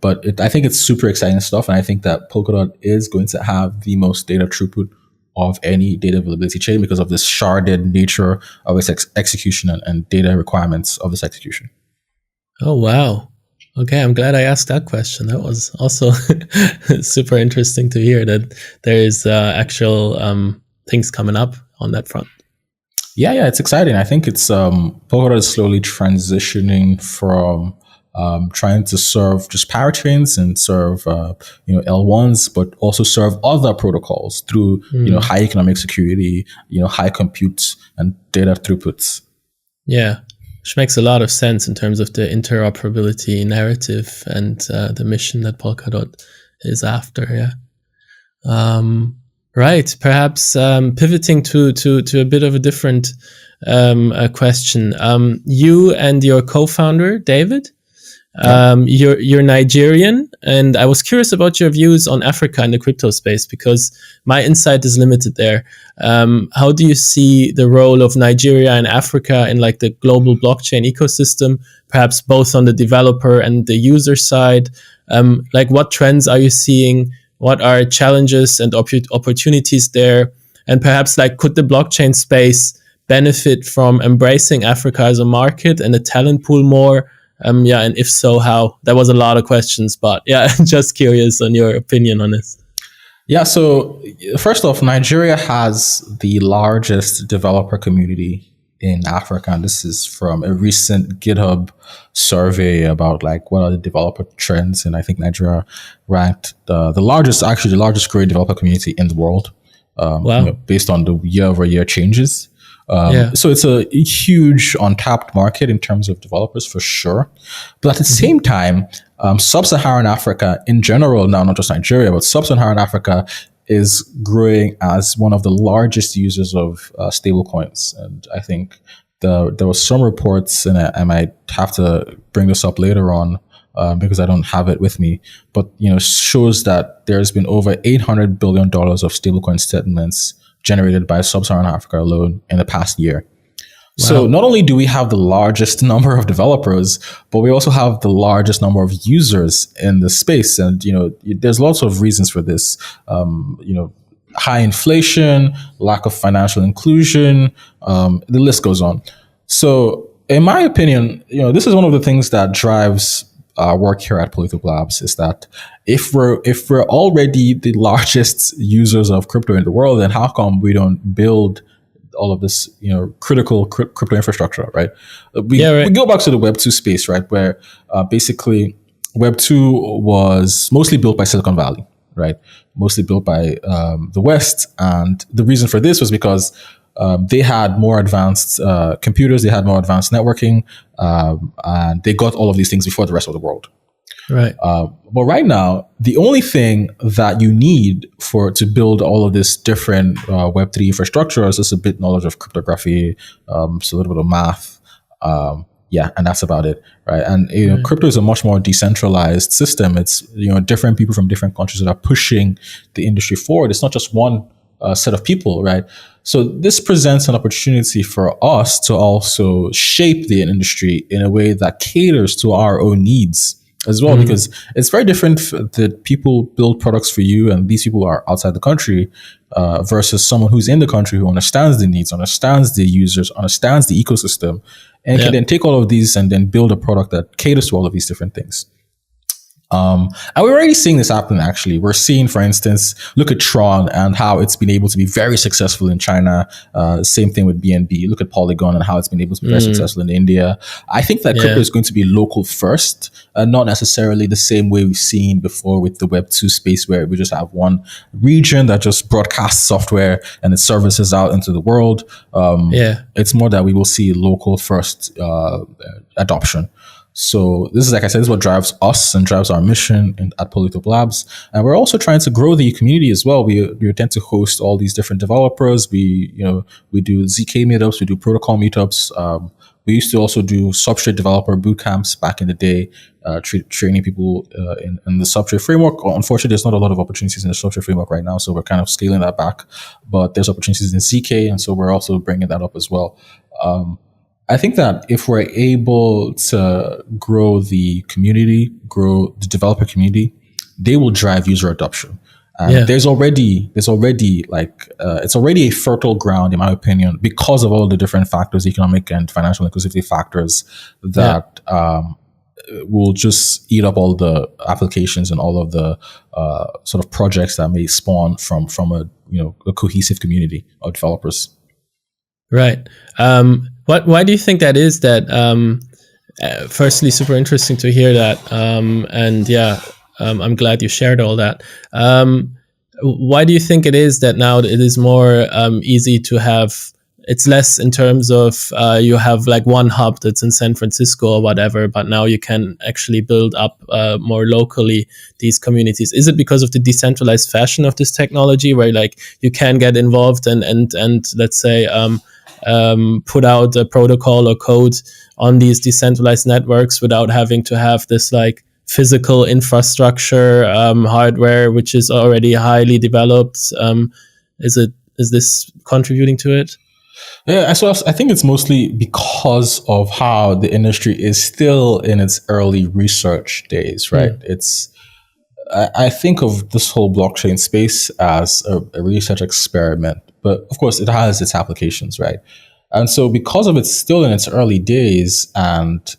But I think it's super exciting stuff, and I think that Polkadot is going to have the most data throughput of any data availability chain because of this sharded nature of its execution and data requirements of this execution. Oh, wow. Okay, I'm glad I asked that question. That was also super interesting to hear that there is actual things coming up on that front. Yeah, it's exciting. I think it's Polkadot is slowly transitioning from trying to serve just parachains and serve L1s, but also serve other protocols through high economic security, high compute and data throughputs. Yeah. Which makes a lot of sense in terms of the interoperability narrative and the mission that Polkadot is after. Yeah. Right. Perhaps pivoting to a bit of a different question. You and your co-founder, David, you're Nigerian, and I was curious about your views on Africa in the crypto space because my insight is limited there. How do you see the role of Nigeria and Africa in like the global blockchain ecosystem, perhaps both on the developer and the user side? Like what trends are you seeing? What are challenges and opportunities there? And perhaps like could the blockchain space benefit from embracing Africa as a market and a talent pool more? And if so, how? That was a lot of questions, but just curious on your opinion on this. Yeah, so first off, Nigeria has the largest developer community in Africa, and this is from a recent GitHub survey about like what are the developer trends, and I think Nigeria ranked the largest growing developer community in the world, based on the year-over-year changes. So it's a huge untapped market in terms of developers for sure. But at the same time, sub-Saharan Africa in general, now not just Nigeria, but sub-Saharan Africa is growing as one of the largest users of stablecoins. And I think there were some reports, and I might have to bring this up later on because I don't have it with me, but shows that there's been over $800 billion of stablecoin settlements generated by sub-Saharan Africa alone in the past year. Wow. So not only do we have the largest number of developers, but we also have the largest number of users in the space. And, there's lots of reasons for this. High inflation, lack of financial inclusion, the list goes on. So in my opinion, this is one of the things that drives our work here at Polytope Labs is that if we're already the largest users of crypto in the world, then how come we don't build all of this, critical crypto infrastructure, right? We go back to the Web2 space, right, where basically Web2 was mostly built by Silicon Valley, right? Mostly built by the West, and the reason for this was because they had more advanced computers, they had more advanced networking, and they got all of these things before the rest of the world. Right. But right now, the only thing that you need to build all of this different Web3 infrastructure is just a bit knowledge of cryptography, so a little bit of math, and that's about it, right? And crypto is a much more decentralized system. It's different people from different countries that are pushing the industry forward. It's not just one set of people, right? So this presents an opportunity for us to also shape the industry in a way that caters to our own needs as well, because it's very different that people build products for you and these people are outside the country versus someone who's in the country who understands the needs, understands the users, understands the ecosystem, and can then take all of these and then build a product that caters to all of these different things. And we're already seeing this happen, actually. We're seeing, for instance, look at Tron and how it's been able to be very successful in China. Same thing with BNB. Look at Polygon and how it's been able to be very successful in India. I think that crypto is going to be local first, not necessarily the same way we've seen before with the Web2 space, where we just have one region that just broadcasts software and its services out into the world. It's more that we will see local first adoption. So this is, like I said, this is what drives us and drives our mission at Polytope Labs. And we're also trying to grow the community as well. We tend to host all these different developers. We do ZK meetups, we do protocol meetups. We used to also do substrate developer boot camps back in the day, training people in the substrate framework. Unfortunately, there's not a lot of opportunities in the substrate framework right now, so we're kind of scaling that back. But there's opportunities in ZK, and so we're also bringing that up as well. I think that if we're able to grow the community, grow the developer community, they will drive user adoption. And there's already like it's already a fertile ground, in my opinion, because of all the different factors, economic and financial inclusivity factors that will just eat up all the applications and all of the sort of projects that may spawn from a cohesive community of developers. Right. Why do you think that is? That firstly, super interesting to hear that, I'm glad you shared all that. Why do you think it is that now it is more easy to have? It's less in terms of you have like one hub that's in San Francisco or whatever, but now you can actually build up more locally these communities. Is it because of the decentralized fashion of this technology, where like you can get involved and let's say put out a protocol or code on these decentralized networks without having to have this like physical infrastructure, hardware, which is already highly developed? Is this contributing to it? Yeah, so I think it's mostly because of how the industry is still in its early research days, right? I think of this whole blockchain space as a research experiment, but of course it has its applications, right? And so because of it's still in its early days, and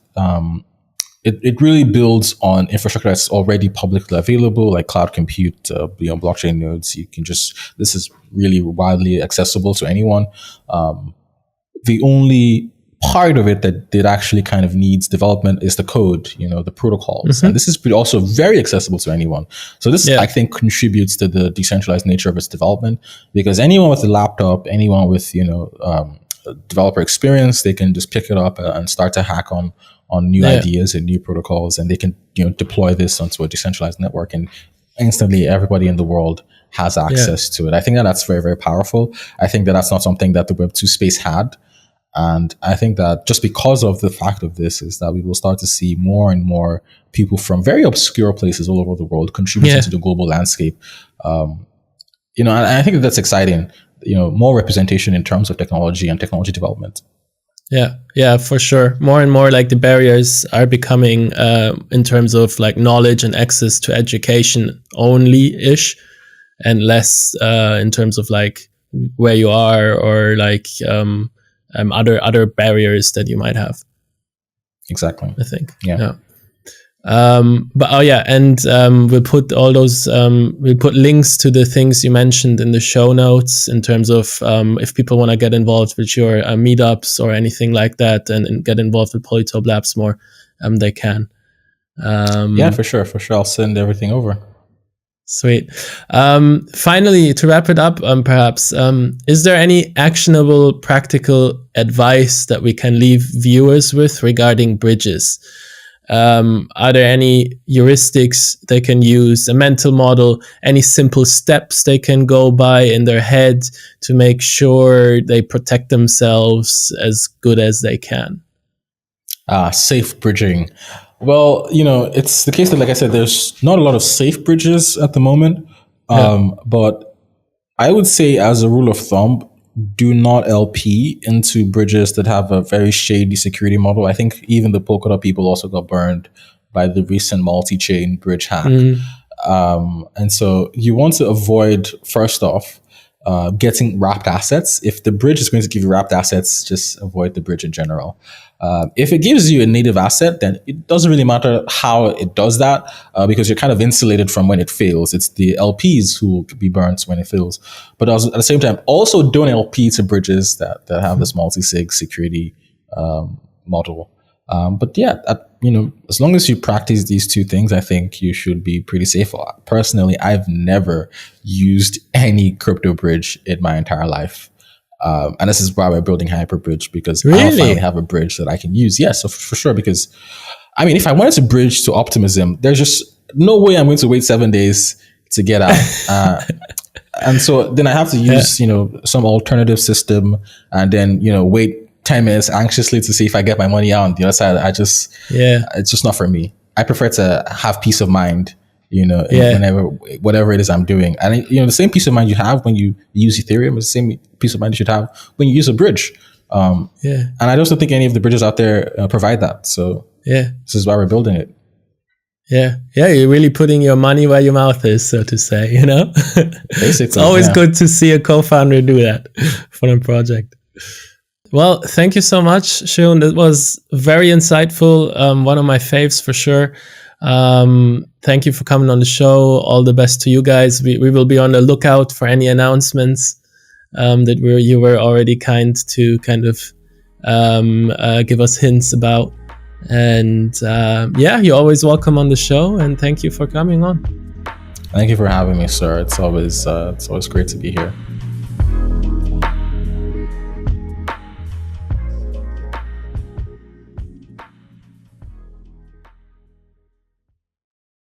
it really builds on infrastructure that's already publicly available, like cloud compute, blockchain nodes. This is really widely accessible to anyone. The only part of it that actually kind of needs development is the code, the protocols. And this is also very accessible to anyone. So this, I think, contributes to the decentralized nature of its development, because anyone with a laptop, anyone with, developer experience, they can just pick it up and start to hack on new ideas and new protocols, and they can, deploy this onto a decentralized network, and instantly everybody in the world has access to it. I think that's very, very powerful. I think that's not something that the Web2 space had. And I think that just because of the fact of this is that we will start to see more and more people from very obscure places all over the world contributing to the global landscape. And I think that's exciting, more representation in terms of technology and technology development. Yeah, for sure. More and more like the barriers are becoming in terms of like knowledge and access to education only-ish, and less in terms of like where you are or like other barriers that you might have. Exactly. I think. Yeah. But we'll put all those, we'll put links to the things you mentioned in the show notes in terms of if people want to get involved with your meetups or anything like that and get involved with Polytope Labs more, they can. For sure. I'll send everything over. Sweet. Finally, to wrap it up, perhaps, is there any actionable, practical advice that we can leave viewers with regarding bridges? Are there any heuristics they can use, a mental model, any simple steps they can go by in their head to make sure they protect themselves as good as they can? Safe bridging. Well, it's the case that, like I said, there's not a lot of safe bridges at the moment. But I would say, as a rule of thumb, do not LP into bridges that have a very shady security model. I think even the Polkadot people also got burned by the recent multi-chain bridge hack. And so you want to avoid, first off, getting wrapped assets. If the bridge is going to give you wrapped assets, just avoid the bridge in general. If it gives you a native asset, then it doesn't really matter how it does that, because you're kind of insulated from when it fails. It's the LPs who will be burnt when it fails. But also, at the same time, also don't LP to bridges that have this multisig security model. As long as you practice these two things, I think you should be pretty safe. Personally, I've never used any crypto bridge in my entire life. And this is why we're building Hyperbridge, because I finally have a bridge that I can use. Yes, for sure. Because, if I wanted to bridge to optimism, there's just no way I'm going to wait 7 days to get out. And so then I have to use, some alternative system and then, wait 10 minutes anxiously to see if I get my money out on the other side. It's just not for me. I prefer to have peace of mind, whatever it is I'm doing. And, the same peace of mind you have when you use Ethereum is the same peace of mind you should have when you use a bridge. And I just don't think any of the bridges out there provide that. So this is why we're building it. Yeah, you're really putting your money where your mouth is, so to say, Basically, it's always good to see a co-founder do that for a project. Well, thank you so much, Seun. That was very insightful. One of my faves for sure. Thank you for coming on the show. All the best to you guys. We will be on the lookout for any announcements that you were already kind of give us hints about. And you're always welcome on the show. And thank you for coming on. Thank you for having me, sir. It's always great to be here.